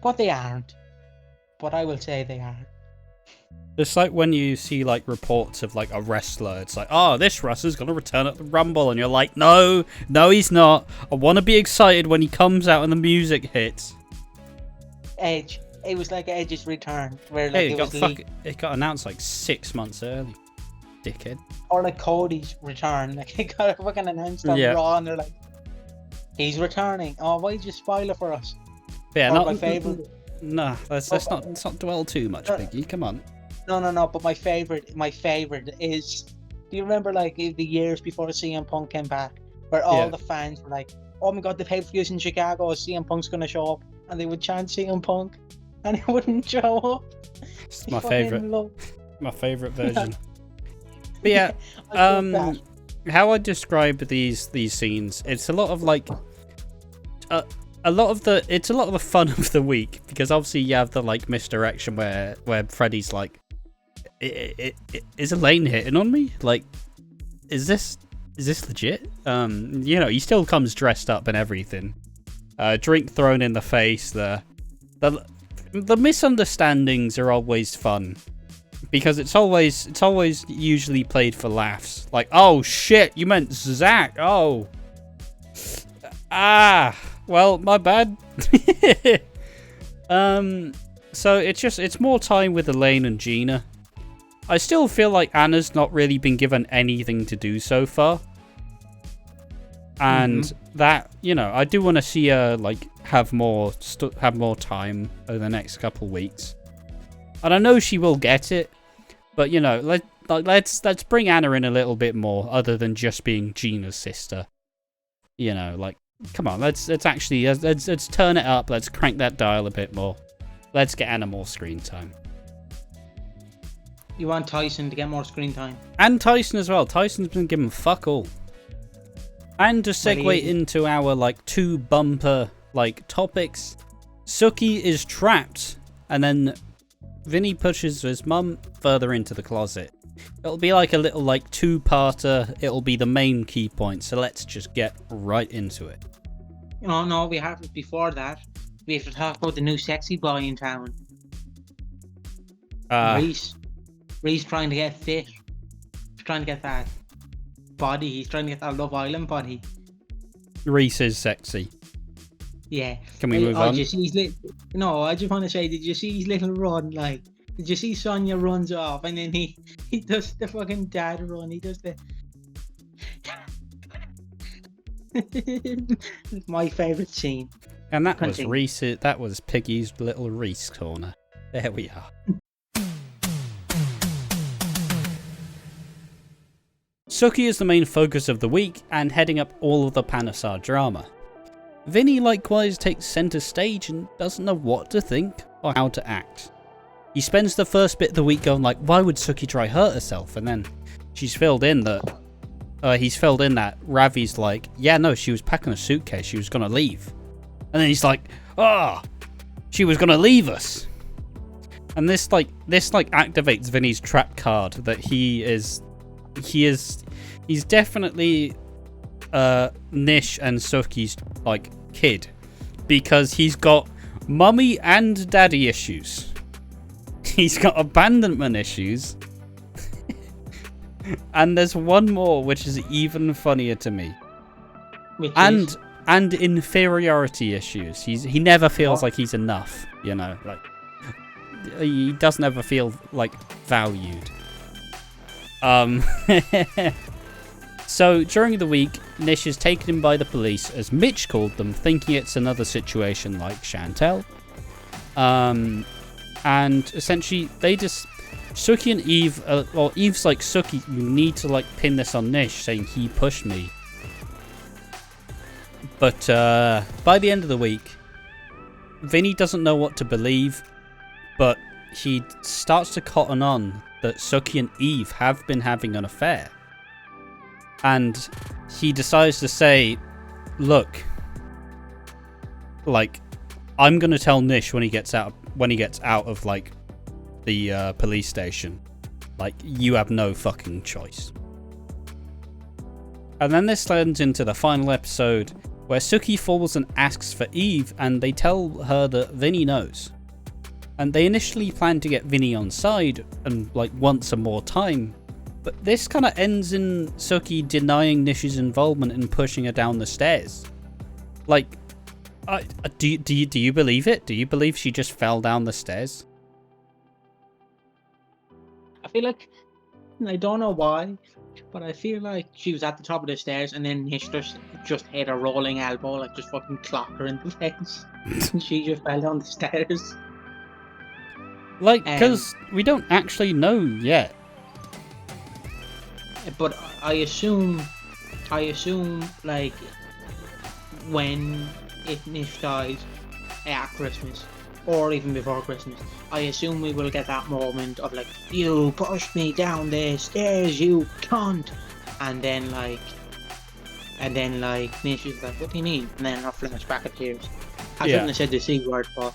But they aren't. But I will say they are. It's like when you see like reports of like a wrestler. It's like, oh, this wrestler's gonna return at the Rumble, and you're like, no, he's not. I want to be excited when he comes out and the music hits. Edge. It was like Edge's return, where like it got announced like 6 months early. Dickhead. Or like Cody's return, like it got fucking announced on Raw, and they're like, he's returning. Oh, why did you spoil it for us? Yeah, or not my favorite. No, let's not dwell too much, Biggie. Come on. No. But my favorite is. Do you remember like the years before CM Punk came back, where all the fans were like, "Oh my God, the pay-per-view's in Chicago. CM Punk's gonna show up," and they would chant CM Punk, and he wouldn't show up. It's my favorite. My favorite version. But yeah, how I describe these scenes, it's a lot of like. It's a lot of the fun of the week, because obviously you have the like misdirection where Freddie's like, is Elaine hitting on me? Like, is this legit? He still comes dressed up and everything. Drink thrown in the face. The misunderstandings are always fun, because it's always usually played for laughs. Like, oh shit, you meant Zach? Oh, well, my bad. So it's more time with Elaine and Gina. I still feel like Anna's not really been given anything to do so far. And that, I do want to see her like have more time over the next couple weeks. And I know she will get it, but let's bring Anna in a little bit more, other than just being Gina's sister. Come on, let's turn it up. Let's crank that dial a bit more. Let's get Anna more screen time. You want Tyson to get more screen time? And Tyson as well. Tyson's been given fuck all. And to segue into our like 2 bumper like topics, Suki is trapped, and then Vinny pushes his mum further into the closet. It'll be like a little like 2-parter. It'll be the main key point. So let's just get right into it. No, we have before that. We have to talk about the new sexy boy in town. Reese trying to get fit. He's trying to get that body. He's trying to get that Love Island body. Reese is sexy. Yeah. Can we move on? I just want to say, did you see his little run? Like, did you see Sonia runs off and then he does the fucking dad run? He does the My favourite scene. And that Continue. was Reese. That was Piggy's little Reese corner. There we are. Suki is the main focus of the week and heading up all of the Panasar drama. Vinny likewise takes centre stage and doesn't know what to think or how to act. He spends the first bit of the week going like, why would Suki try hurt herself? And then he's filled in that Ravi's like, yeah, no, she was packing a suitcase, she was gonna leave. And then he's like, she was gonna leave us. And this activates Vinny's trap card that he's definitely Nish and Suki's like kid, because he's got mummy and daddy issues. He's got abandonment issues. And there's one more which is even funnier to me. And inferiority issues. He never feels like he's enough, you know, like he doesn't ever feel like valued. So during the week, Nish is taken in by the police, as Mitch called them, thinking it's another situation like Chantel. And essentially they just, Suki and Eve, Eve's like, Suki, you need to like pin this on Nish, saying he pushed me. But by the end of the week, Vinny doesn't know what to believe, but he starts to cotton on that Suki and Eve have been having an affair. And he decides to say, look, like, I'm going to tell Nish when he gets out of like the police station. Like, you have no fucking choice. And then this turns into the final episode, where Suki falls and asks for Eve, and they tell her that Vinny knows. And they initially plan to get Vinny on side and like want some more time, but this kind of ends in Suki denying Nish's involvement in pushing her down the stairs. Like, do you believe it? Do you believe she just fell down the stairs? I feel like, I don't know why, but I feel like she was at the top of the stairs and then Nish just hit a rolling elbow, like just fucking clocked her in the face. And she just fell down the stairs. Like, because we don't actually know yet. But I assume, like, when Nish dies at Christmas, or even before Christmas, I assume we will get that moment of like, you pushed me down the stairs, you cunt, and then Nish is like, what do you mean? And then her flashback appears. I shouldn't have said the C word, but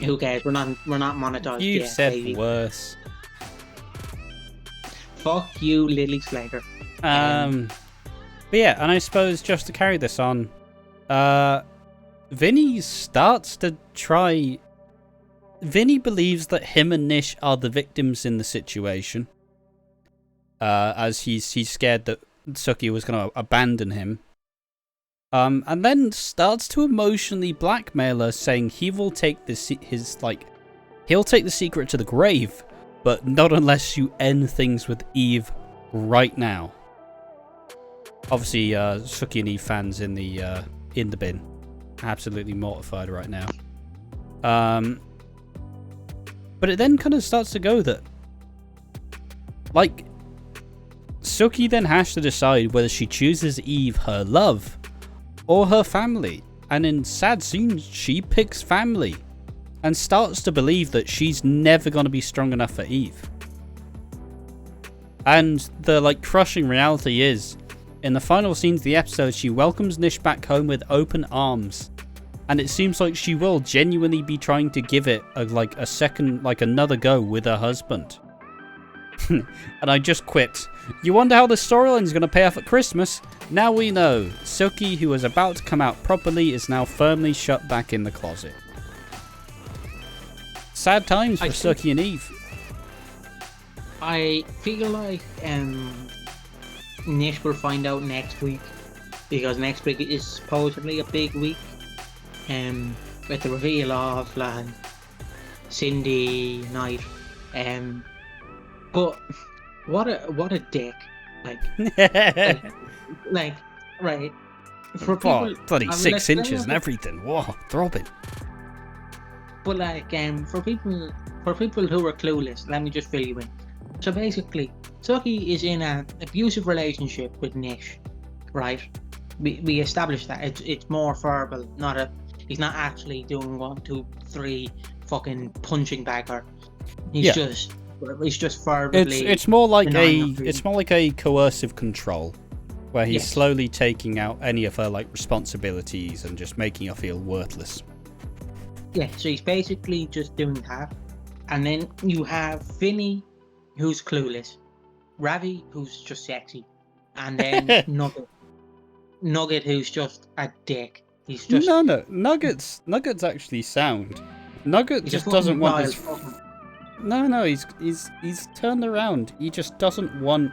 who cares? We're not monetized. You've said baby. Worse. Fuck you, Lily Slater. But yeah, and I suppose just to carry this on, Vinny starts to try. Vinny believes that him and Nish are the victims in the situation, as he's scared that Suki was going to abandon him. And then starts to emotionally blackmail her, saying he will take he'll take the secret to the grave, but not unless you end things with Eve right now. Obviously, Suki and Eve fans in the bin, absolutely mortified right now. But it then kind of starts to go that, like, Suki then has to decide whether she chooses Eve, her love, or her family. And in sad scenes, she picks family and starts to believe that she's never going to be strong enough for Eve. And the like crushing reality is, in the final scenes of the episode, she welcomes Nish back home with open arms. And it seems like she will genuinely be trying to give it another go with her husband. And I just quit. You wonder how the storyline's going to pay off at Christmas? Now we know. Suki, who was about to come out properly, is now firmly shut back in the closet. Sad times for Suki and Eve. I feel like Nish will find out next week, because next week is supposedly a big week. With the reveal of like Cindy Knight. But what a dick. Like right. for people, bloody I will 6 explain inches it, and everything. Whoa, throbbing. but like for people who are clueless, let me just fill you in. So basically, Suki is in an abusive relationship with Nish, right? We established that it's more verbal, he's not actually doing 1, 2, 3 fucking punching bag her. He's just verbally. It's more like denying her it's more like a coercive control, where he's Yes. slowly taking out any of her like responsibilities and just making her feel worthless. Yeah, so he's basically just doing that. And then you have Vinny, who's clueless, Ravi, who's just sexy, and then Nugget, who's just a dick. He's just No, Nuggets actually sound. Nugget he's just a doesn't fucking want vile his. fucking- No, he's turned around. He just doesn't want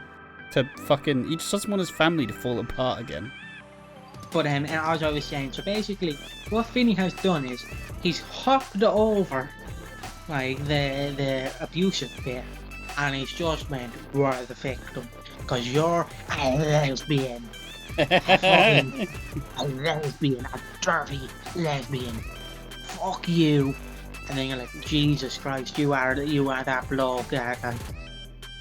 to fucking. He just doesn't want his family to fall apart again. But and as I was saying, so basically, what Vinny has done is he's hopped over like the abusive bit, and he's just went, "You're the victim, because you're a lesbian, a lesbian, a dirty lesbian. Fuck you." And then you're like, Jesus Christ, you are that bloke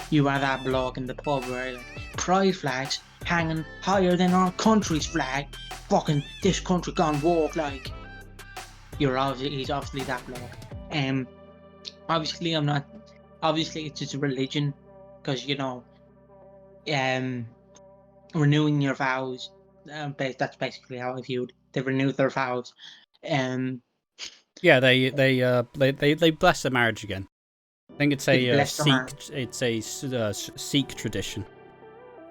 you are that bloke in the pub where like pride flags hanging higher than our country's flag. Fucking this country gone woke, like he's obviously that bloke. Obviously I'm not. Obviously it's just a religion, because renewing your vows. That's basically how I viewed. They renewed their vows. Yeah, they bless the marriage again. I think it's a Sikh tradition.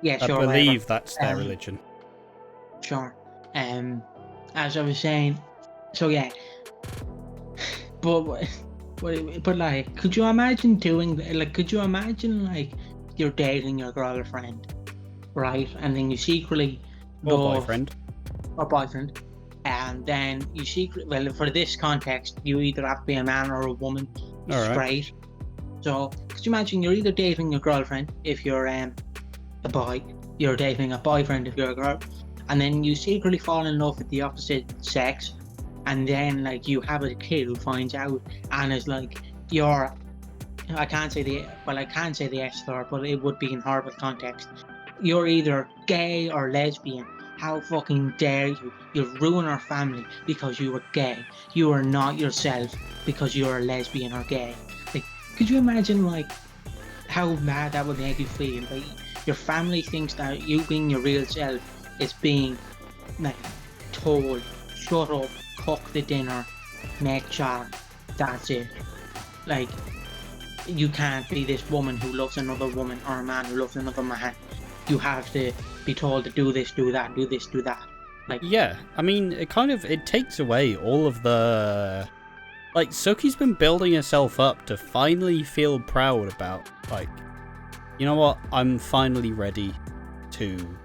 Yeah, I sure. believe whatever. that's their religion. Sure. As I was saying, so yeah. But like, could you imagine you're dating your girlfriend, right? And then you secretly Or love- boyfriend. or boyfriend, and then you secretly, well, for this context, you either have to be a man or a woman, Alright. straight. So could you imagine you're either dating your girlfriend if you're a boy, you're dating a boyfriend if you're a girl, and then you secretly fall in love with the opposite sex, and then like you have a kid who finds out and is like, I can't say the S slur, but it would be in horrible context. You're either gay or lesbian. How fucking dare you? You've ruined our family because you were gay. You are not yourself because you're a lesbian or gay. Like, could you imagine like how mad that would make you feel? Like, your family thinks that you being your real self is being like told, shut up, cook the dinner, make chat, that's it. Like, you can't be this woman who loves another woman or a man who loves another man. You have to be told to do this, do that, do this, do that. Like, Yeah, I mean, it takes away all of the... Like, Suki's been building herself up to finally feel proud about, like, you know what, I'm finally ready to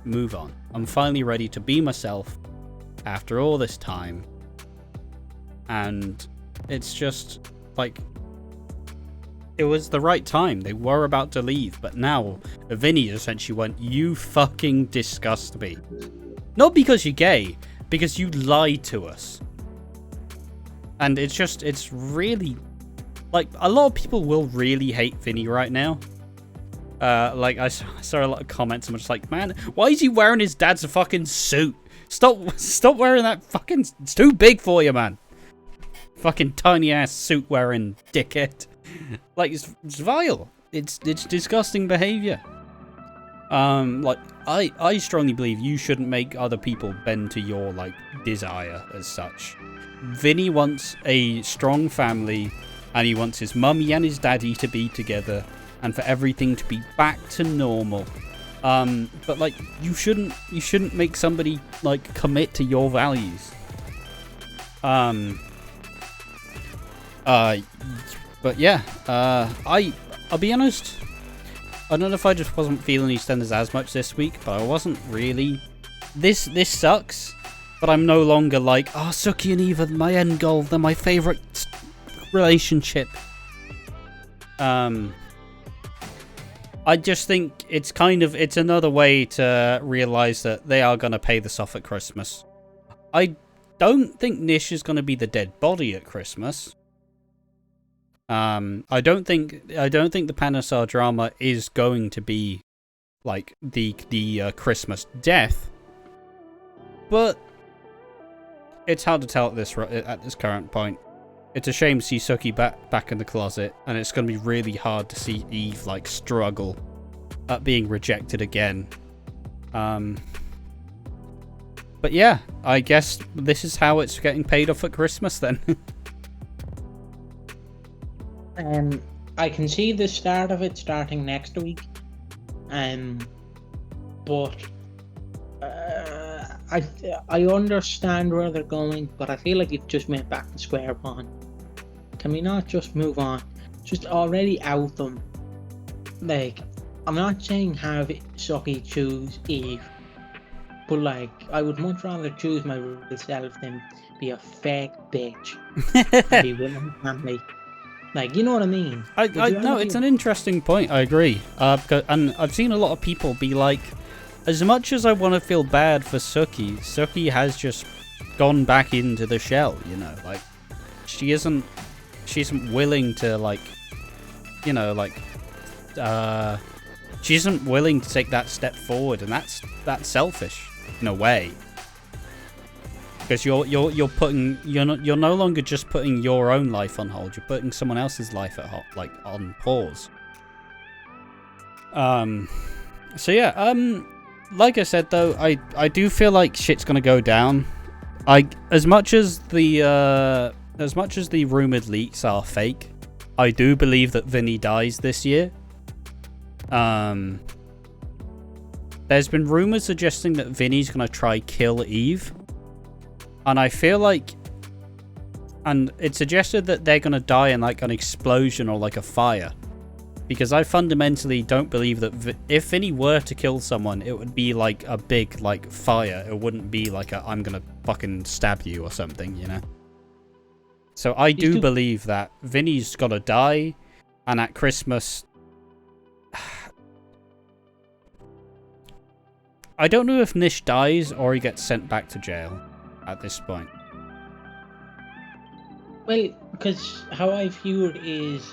move on. I'm finally ready to be myself after all this time. And it's just, like... It was the right time. They were about to leave, but now Vinny essentially went, "You fucking disgust me." Not because you're gay, because you lied to us. And it's really... Like, a lot of people will really hate Vinny right now. Like, I saw a lot of comments, and I'm just like, man, why is he wearing his dad's fucking suit? Stop wearing that fucking... It's too big for you, man. Fucking tiny-ass suit-wearing dickhead. Like, it's vile. It's disgusting behavior. Like, I strongly believe you shouldn't make other people bend to your, like, desire as such. Vinny wants a strong family, and he wants his mummy and his daddy to be together, and for everything to be back to normal. But, like, you shouldn't make somebody, like, commit to your values. But yeah, I'll be honest, I don't know if I just wasn't feeling EastEnders as much this week, but I wasn't really. This sucks, but I'm no longer like, oh, Suki and Eva, my end goal, they're my favourite relationship. I I just think it's another way to realise that they are going to pay this off at Christmas. I don't think Nish is going to be the dead body at Christmas. I don't think the Panasar drama is going to be like the Christmas death, but it's hard to tell at this current point. It's a shame to see Suki back in the closet, and it's going to be really hard to see Eve like struggle at being rejected again. But yeah, I guess this is how it's getting paid off at Christmas then. I can see the start of it starting next week. But I understand where they're going, but I feel like you've just went back to square one. Can we not just move on? Just already out them. Like, I'm not saying have Suki choose Eve, but like, I would much rather choose my real self than be a fake bitch and be with my family. Like, you know what I mean? No, it's an interesting point. I agree. And I've seen a lot of people be like, as much as I want to feel bad for Suki has just gone back into the shell, you know? Like, she isn't willing to, like, you know, like, she isn't willing to take that step forward, and that's selfish, in a way. Because you're no longer just putting your own life on hold. You're putting someone else's life on pause. So yeah. Like I said though, I do feel like shit's gonna go down. As much as the rumored leaks are fake, I do believe that Vinny dies this year. There's been rumors suggesting that Vinny's gonna try kill Eve. And I feel like, and it suggested that they're going to die in like an explosion or like a fire. Because I fundamentally don't believe that if Vinny were to kill someone, it would be like a big like fire. It wouldn't be like a I'm going to fucking stab you or something, you know? So I do believe that Vinny's got to die, and at Christmas... I don't know if Nish dies or he gets sent back to jail at this point. Well, because how I view it is,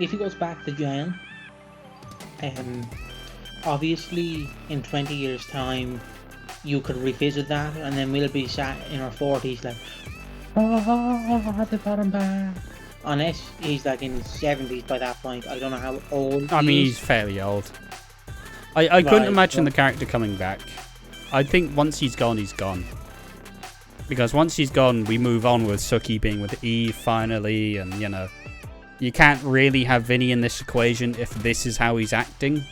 if he goes back to jail, obviously in 20 years time you could revisit that, and then we'll be sat in our 40s like, oh, they got him back. Unless he's like in his 70s by that point. I don't know how old I mean, he's fairly old. I couldn't imagine the character coming back. I think once he's gone, he's gone. Because once he's gone, we move on with Suki being with Eve finally, and, you know, you can't really have Vinny in this equation if this is how he's acting.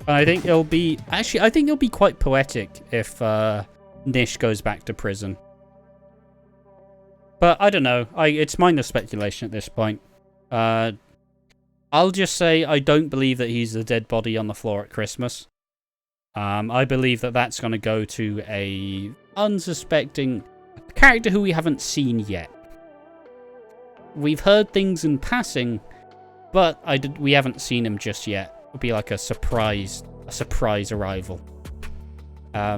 And I think it'll be... Actually, I think it'll be quite poetic if Nish goes back to prison. But I don't know. It's minor speculation at this point. I'll just say I don't believe that he's the dead body on the floor at Christmas. I believe that that's going to go to a unsuspecting character who we haven't seen yet. We've heard things in passing, but we haven't seen him just yet. It'll be like a surprise arrival. Yeah,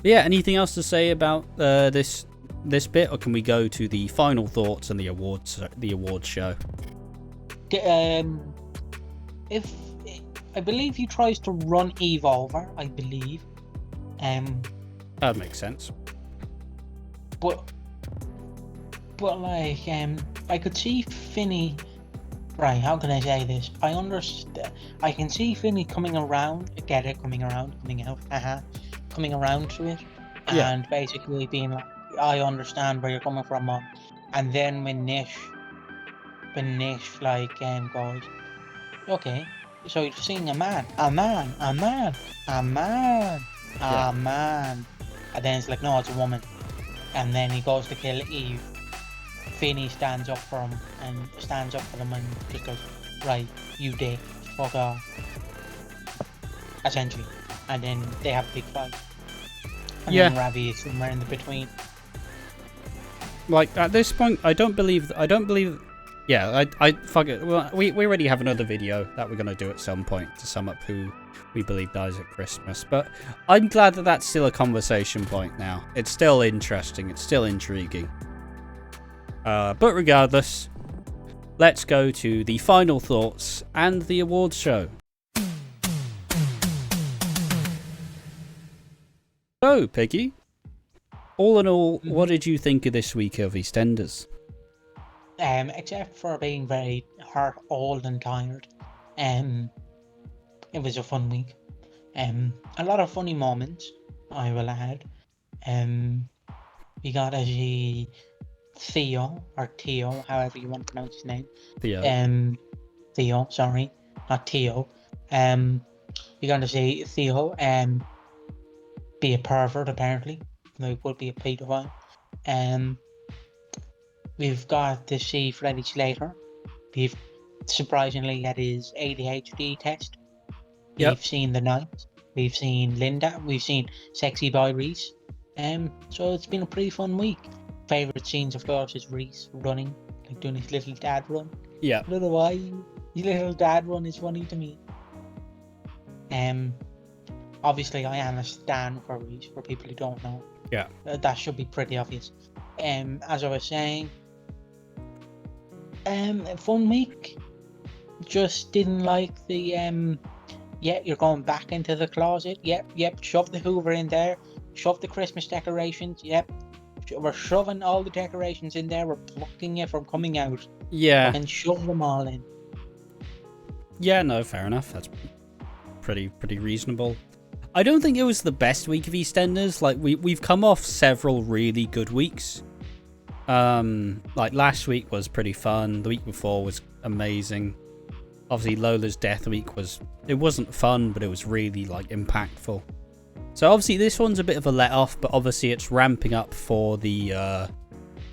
anything else to say about this bit, or can we go to the final thoughts and the awards show? If I believe he tries to run Eve over, I believe. That makes sense. But like, I could see Finny. Right, how can I say this? I understand. I can see Finny coming around to it, coming around to it, yeah. And basically being like, I understand where you're coming from, Mom. And then when Nish like goes, okay, so you're seeing a man, and then it's like, no, it's a woman. And then he goes to kill Eve. Finny stands up for him and just goes, right, you dick, fuck off, essentially. And then they have a big fight, and then Ravi is somewhere in the between. Like, at this point, I don't believe Yeah, I fuck it. Well, we already have another video that we're going to do at some point to sum up who we believe dies at Christmas. But I'm glad that that's still a conversation point now. It's still interesting. It's still intriguing. But regardless, let's go to the final thoughts and the awards show. So, Piggy, all in all, what did you think of this week of EastEnders? Except for being very hurt, old and tired, it was a fun week. A lot of funny moments, I will add. We got to see Theo, or Theo, however you want to pronounce his name. Theo. Theo, sorry, not Theo. We got to see Theo, be a pervert apparently. He would be a paedophile. We've got to see Freddie Slater. We've surprisingly had his ADHD test. We've seen the Knight. We've seen Linda. We've seen Sexy Boy Reese. So it's been a pretty fun week. Favourite scenes, of course, is Reese running, like doing his little dad run. Yeah. I don't know why his little dad run is funny to me. Obviously, I am a stan for Reese, for people who don't know. Yeah. That should be pretty obvious. As I was saying, a fun week. Just didn't like the you're going back into the closet. Yep, shove the Hoover in there. Shove the Christmas decorations. Yep, we're shoving all the decorations in there. We're blocking you from coming out. Yeah. And shove them all in. Yeah, no, fair enough. That's pretty reasonable. I don't think it was the best week of EastEnders. Like, we've come off several really good weeks. Like, last week was pretty fun. The week before was amazing. Obviously, Lola's death week wasn't fun, but it was really, like, impactful. So, obviously, this one's a bit of a let-off, but obviously it's ramping up for the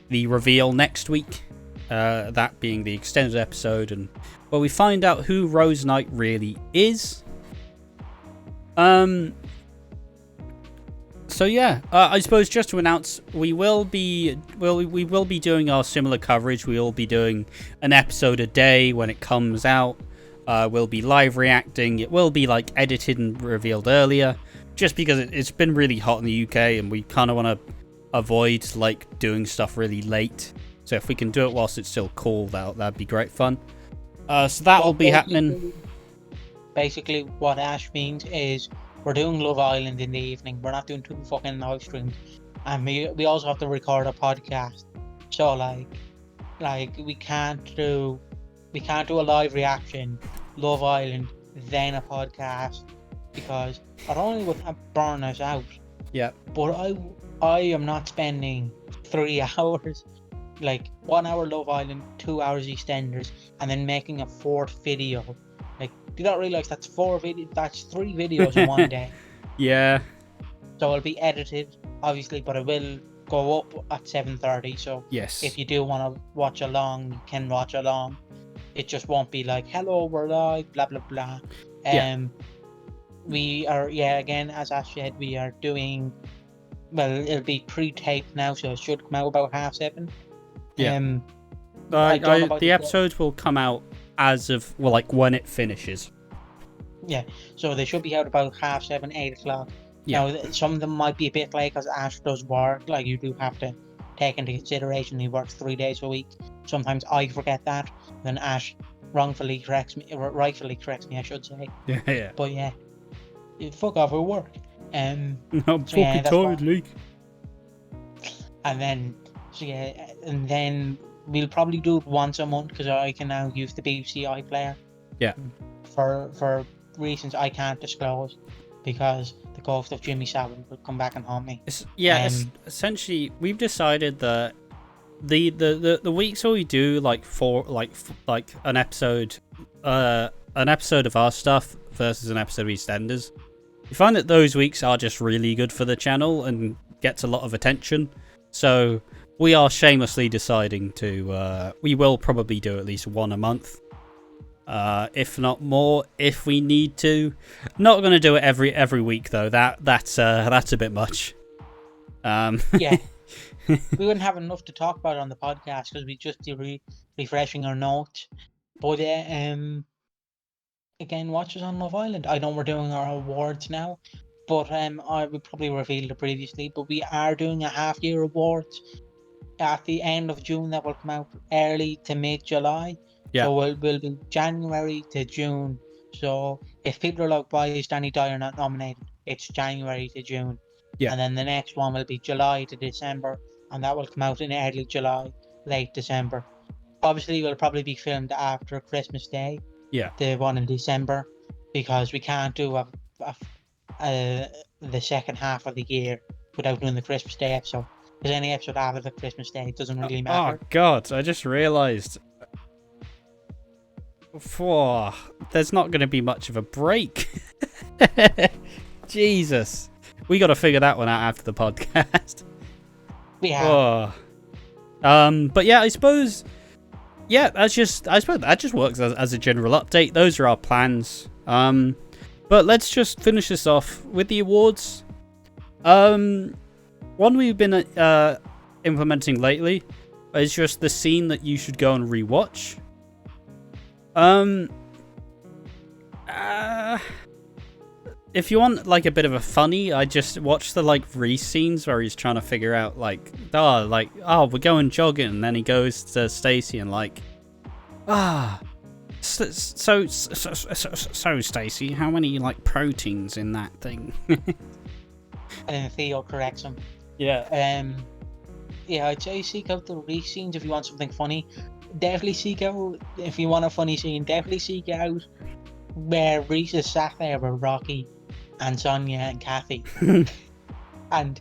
reveal next week. That being the extended episode, and where we find out who Rose Knight really is. So yeah, I suppose just to announce, we will be doing our similar coverage. We will be doing an episode a day when it comes out. We'll be live reacting. It will be like edited and revealed earlier, just because it's been really hot in the UK, and we kind of want to avoid like doing stuff really late. So if we can do it whilst it's still cool, that'd be great fun. So that will be happening. Basically, what Ash means is we're doing Love Island in the evening. We're not doing 2 fucking live streams, and we also have to record a podcast. So like we can't do a live reaction, Love Island, then a podcast, because not only would that burn us out, yeah, but I am not spending 3 hours, like 1 hour Love Island, 2 hours EastEnders, and then making a 4th video. Like, do you not realise that's 3 videos in one day? Yeah. So it'll be edited, obviously, but it will go up at 7:30. So yes, if you do want to watch along, you can watch along. It just won't be like, hello, we're live, blah blah blah. We are, again, as Ash said, we are doing, well, it'll be pre-taped now, so it should come out about 7:30. Yeah. The episodes will come out as of, well, like when it finishes. Yeah, so they should be out about 7:30, 8 o'clock. Yeah. Now, some of them might be a bit late because Ash does work. Like, you do have to take into consideration he works 3 days a week. Sometimes I forget that. Then Ash rightfully corrects me, I should say. Yeah. But yeah, fuck off with work. I'm fucking tired, Luke. And then we'll probably do it once a month because I can now use the BBC iPlayer. Yeah. For reasons I can't disclose, because the ghost of Jimmy Savile will come back and haunt me. Essentially, we've decided that the weeks where we do like an episode of our stuff versus an episode of EastEnders, we find that those weeks are just really good for the channel and gets a lot of attention. So we are shamelessly deciding to we will probably do at least one a month, if not more, if we need to. Not going to do it every week though. That's a bit much. Yeah. we wouldn't have enough to talk about on the podcast because we just do refreshing our notes. But again, watch us on Love Island. I know we're doing our awards now, but I would probably revealed it previously, but we are doing a half-year awards at the end of June that will come out early to mid-July. Yeah. So we'll be January to June. So if people are like, why is Danny Dyer not nominated? It's January to June. Yeah. And then the next one will be July to December, and that will come out in early July, late December. Obviously, it will probably be filmed after Christmas Day. Yeah. The one in December, because we can't do the second half of the year without doing the Christmas Day episode. Because any episode after the Christmas Day doesn't really matter. Oh God! I just realised. There's not going to be much of a break. Jesus, we got to figure that one out after the podcast. Yeah. But yeah, I suppose that just works as a general update. Those are our plans. But let's just finish this off with the awards. One we've been implementing lately is just the scene that you should go and rewatch. If you want like a bit of a funny, I just watch the like Reese scenes where he's trying to figure out we're going jogging, and then he goes to Stacey and so Stacey, how many like proteins in that thing? And then Theo corrects him. Yeah. Yeah, I'd say seek out the Reese scenes if you want something funny. Definitely seek out, if you want a funny scene, definitely seek out where Reese is sat there with Rocky and Sonia and Kathy. and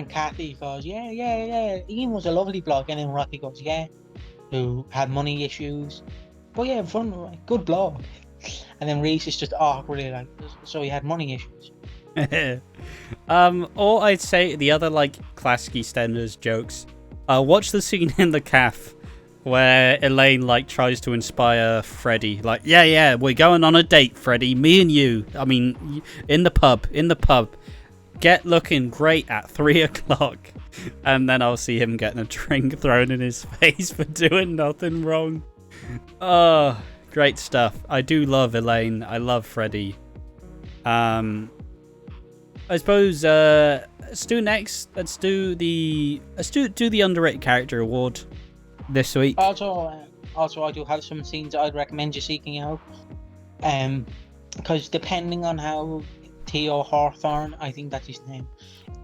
Kathy goes, yeah, Ian was a lovely bloke, and then Rocky goes, yeah, who had money issues. But yeah, fun, good bloke. And then Reese is just awkwardly like, so he had money issues. Or I'd say the other like classic EastEnders jokes. Watch the scene in the cafe where Elaine like tries to inspire Freddie. Like, yeah, we're going on a date, Freddie. Me and you. I mean, in the pub. Get looking great at 3:00, and then I'll see him getting a drink thrown in his face for doing nothing wrong. Oh, great stuff. I do love Elaine. I love Freddie. I suppose let's do the underrated character award this week. Also, I do have some scenes I'd recommend you seeking out. Because depending on how Theo Hawthorne, I think that's his name,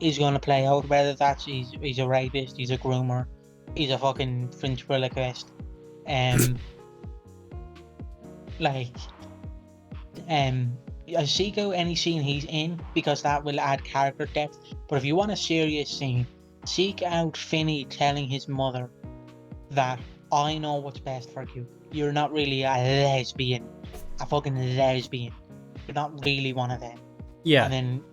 is going to play out, whether that's he's a rapist, he's a groomer, he's a fucking ventriloquist, I seek out any scene he's in because that will add character depth. But if you want a serious scene, seek out Finney telling his mother that I know what's best for you. You're not really a lesbian, a fucking lesbian. You're not really one of them. Yeah. And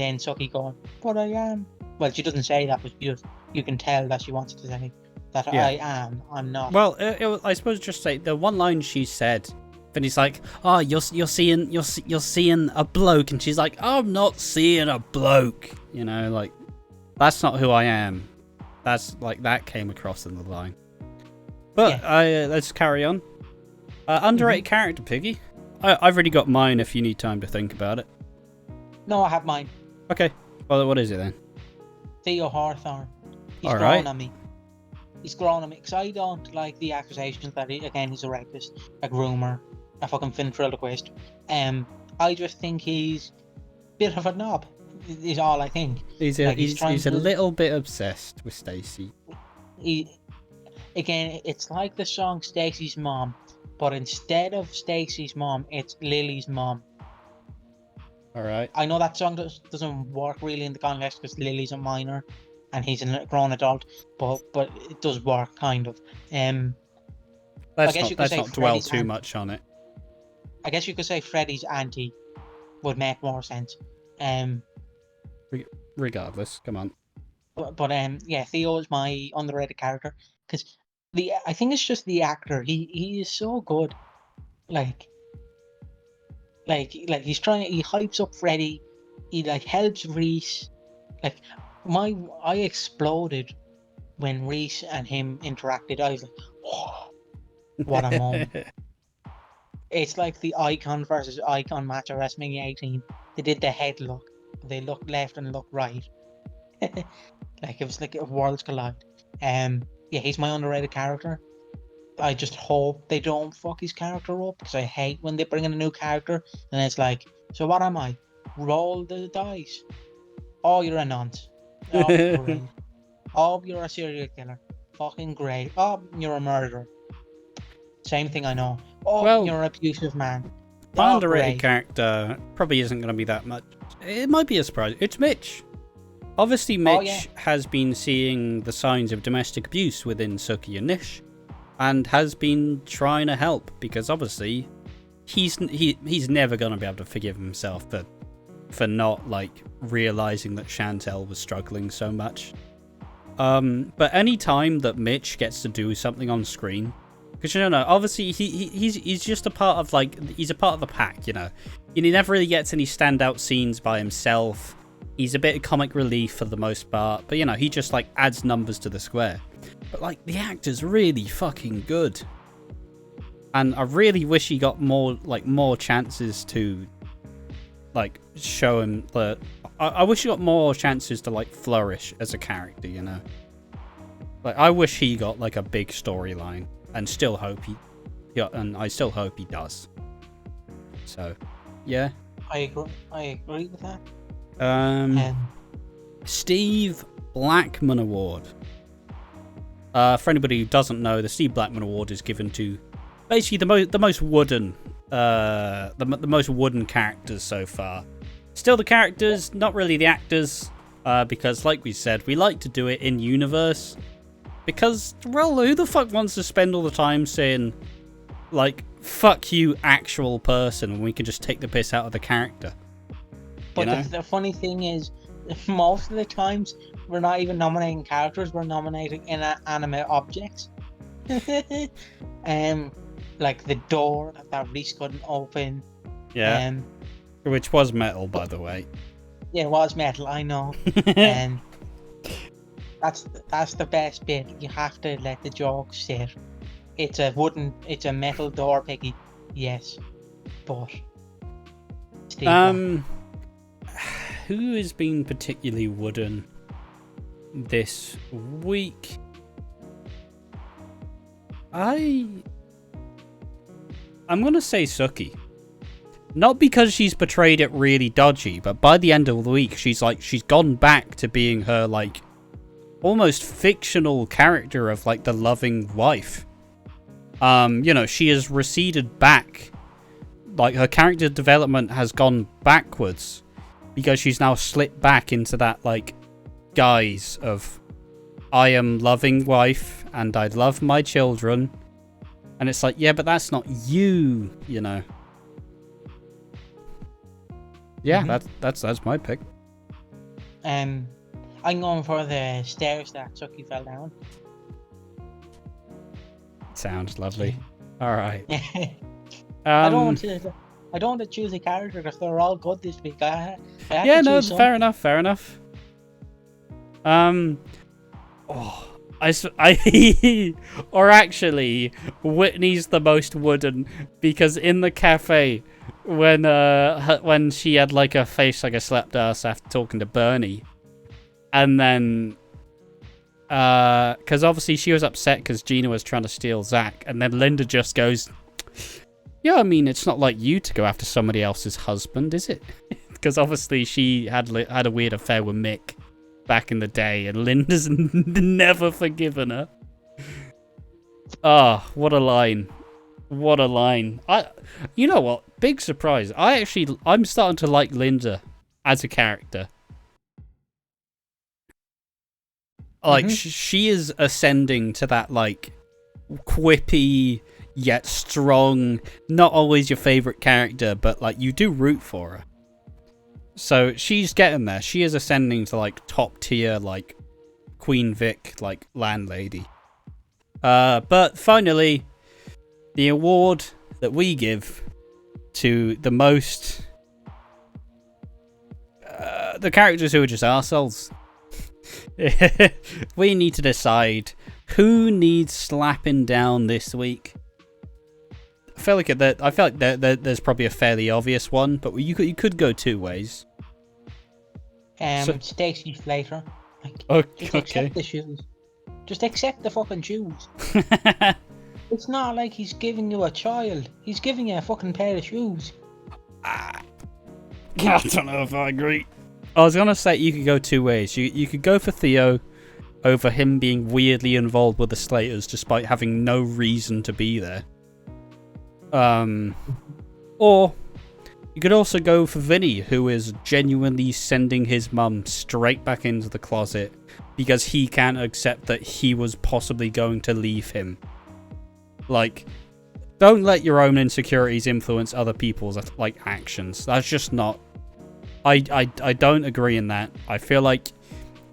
then Suki going, but I am. Well, she doesn't say that, but you can tell that she wants to say that I am. I'm not. Well, I suppose just say the one line she said. Finney's like, oh, you're seeing a bloke, and she's like, I'm not seeing a bloke. You know, like that's not who I am. That's like that came across in the line. But let's carry on. Underrated character, Piggy. I've already got mine. If you need time to think about it. No, I have mine. Okay. Well, what is it then? Theo Hawthorne. He's grown on me. He's grown on me because I don't like the accusations that he's a rapist, a groomer, a fucking ventriloquist. I just think he's a bit of a knob. Is all I think. He's a little bit obsessed with Stacey. It's like the song Stacey's Mom, but instead of Stacey's mom, it's Lily's mom. All right. I know that song doesn't work really in the context because Lily's a minor and he's a grown adult, but it does work kind of. Let's not dwell too much on it. I guess you could say Freddie's auntie would make more sense. Regardless, come on. But Theo is my underrated character because I think it's just the actor. He is so good. Like he hypes up Freddie. He like helps Reese. Like I exploded when Reese and him interacted, I was like, oh, what a moment. It's like the icon versus icon match of WrestleMania 18. They did the head look. They looked left and looked right. Like it was like worlds collide. Yeah, he's my underrated character. I just hope they don't fuck his character up, because I hate when they bring in a new character and it's like, so what am I? Roll the dice. Oh, you're a nonce. Oh, great. Oh, you're a serial killer. Fucking great. Oh, you're a murderer. Same thing, I know. Oh, Well, you're an abusive man. My Oh, underrated great. character probably isn't going to be that much. It might be a surprise. It's Mitch. Obviously, Mitch has been seeing the signs of domestic abuse within Suki and Nish, and has been trying to help, because obviously he's never going to be able to forgive himself for not like realizing that Chantel was struggling so much. But any time that Mitch gets to do something on screen, because obviously he's just a part of he's a part of the pack, and he never really gets any standout scenes by himself. He's a bit of comic relief for the most part, but he just adds numbers to the square. But the actor's really fucking good, and I really wish he got more chances to show him that. I wish he got more chances to flourish as a character. I wish he got a big storyline, and still hope I still hope he does. So, yeah. I agree with that. Steve Blackman Award. For anybody who doesn't know, the Steve Blackman Award is given to basically the most wooden characters so far. Still the characters, not really the actors, because like we said, we like to do it in universe. Because, well, who the fuck wants to spend all the time saying, fuck you, actual person, when we can just take the piss out of the character? But the funny thing is, most of the times, we're not even nominating characters, we're nominating inanimate objects. Like the door that Reese couldn't open. Yeah. Which was metal, by the way. Yeah, it was metal, I know. That's the best bit. You have to let the joke sit. It's a metal door, Piggy. Yes, but Steve who has been particularly wooden this week? I'm gonna say Suki. Not because she's portrayed it really dodgy, but by the end of the week, she's gone back to being her almost fictional character of the loving wife. She has receded back. Her character development has gone backwards because she's now slipped back into that guise of I am loving wife and I love my children, and it's yeah, but that's not you, Yeah, that's my pick. I'm going for the stairs that Suki fell down. Sounds lovely. All right. I don't want to choose a character because they're all good this week. I yeah, no, fair enough. Or actually, Whitney's the most wooden, because in the cafe, when she had a face like a slapped ass after talking to Bernie, and then because obviously she was upset because Gina was trying to steal Zach, and then Linda just goes, yeah, I mean, it's not like you to go after somebody else's husband, is it? Because obviously she had a weird affair with Mick back in the day, and Linda's never forgiven her. Oh, what a line. What a line. You know what? Big surprise. I'm starting to like Linda as a character. She is ascending to that, quippy, yet strong, not always your favorite character, but, you do root for her. So, she's getting there. She is ascending to, top tier, Queen Vic, landlady. But finally, the award that we give to the most... the characters who are just arseholes. We need to decide who needs slapping down this week. I feel like there's probably a fairly obvious one, but you could go two ways. Stacey Slater. Just Okay. accept the shoes. Just accept the fucking shoes. It's not like he's giving you a child. He's giving you a fucking pair of shoes. I don't know if I agree. I was gonna say you could go two ways. You could go for Theo over him being weirdly involved with the Slaters despite having no reason to be there. Or you could also go for Vinny, who is genuinely sending his mum straight back into the closet because he can't accept that he was possibly going to leave him. Like, don't let your own insecurities influence other people's actions. That's just not. I don't agree in that. I feel like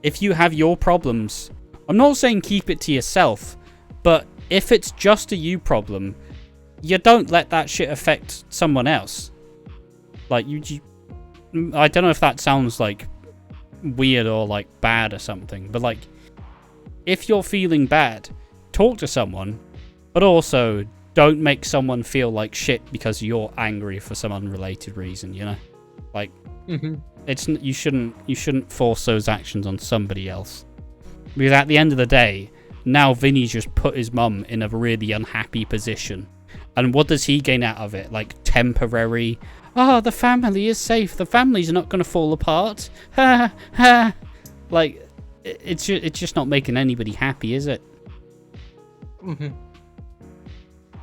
if you have your problems, I'm not saying keep it to yourself, but if it's just a you problem, you don't let that shit affect someone else. Like, I don't know if that sounds like weird or like bad or something, but like, if you're feeling bad, talk to someone, but also don't make someone feel like shit because you're angry for some unrelated reason, you know? Like, you shouldn't force those actions on somebody else. Because at the end of the day, now Vinny's just put his mum in a really unhappy position. And what does he gain out of it? Like, temporary, the family is safe, the family's not going to fall apart. Ha ha. Like, it's just not making anybody happy, is it?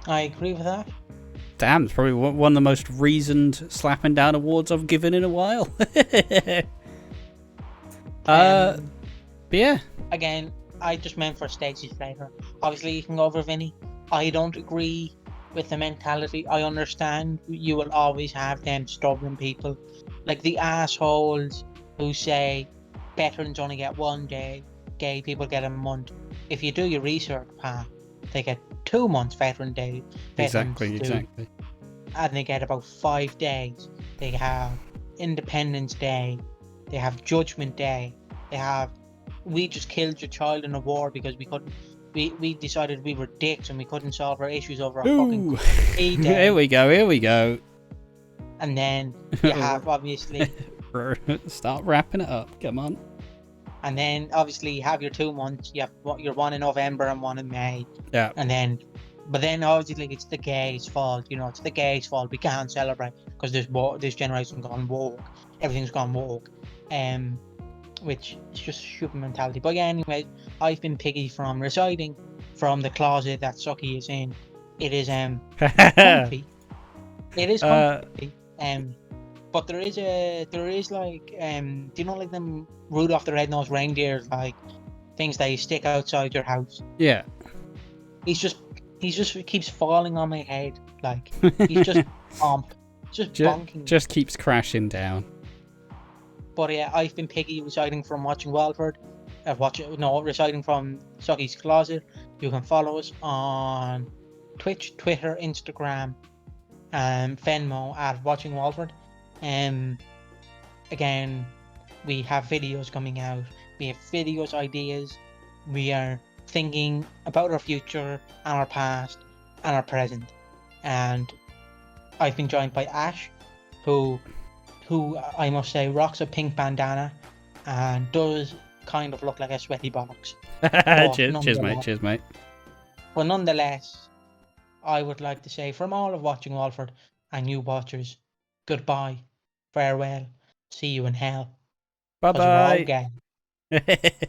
I agree with that. Damn, it's probably one of the most reasoned slapping down awards I've given in a while. But yeah. Again, I just meant for Stacey Slater. Obviously, you can go over Vinny. I don't agree with the mentality. I understand you will always have them stubborn people. Like the assholes who say veterans only get 1 day, gay people get a month. If you do your research, they get 2 months veteran day. Exactly. And they get about 5 days. They have Independence Day. They have Judgment Day. They have, we just killed your child in a war because we couldn't. We decided we were dicks and we couldn't solve our issues over a fucking day. Here we go. And then you have, obviously... Start wrapping it up, come on. And then, obviously, you have your 2 months. You have your one in November and one in May. Yeah. But then, obviously, it's the gays' fault. You know, it's the gays' fault. We can't celebrate because this generation's gone woke. Everything's gone woke. Which is just stupid mentality. But yeah, anyway, I've been piggy from residing from the closet that Suki is in. It is comfy. It is comfy. But there is like do you know like them Rudolph the Red-Nosed Reindeers, like things that you stick outside your house? Yeah. He keeps falling on my head. Like he's just bonking. Just keeps crashing down. But yeah, I've been piggy residing from Watching Walford. Residing from Sucky's Closet. You can follow us on Twitch, Twitter, Instagram, Venmo at Watching Walford. Again, we have videos coming out. We have videos, ideas. We are thinking about our future and our past and our present. And I've been joined by Ash, who I must say rocks a pink bandana and does kind of look like a sweaty bollocks. Cheers, mate. But nonetheless, I would like to say from all of Watching Walford and you watchers, goodbye, farewell, see you in hell. Bye bye. We're all gay.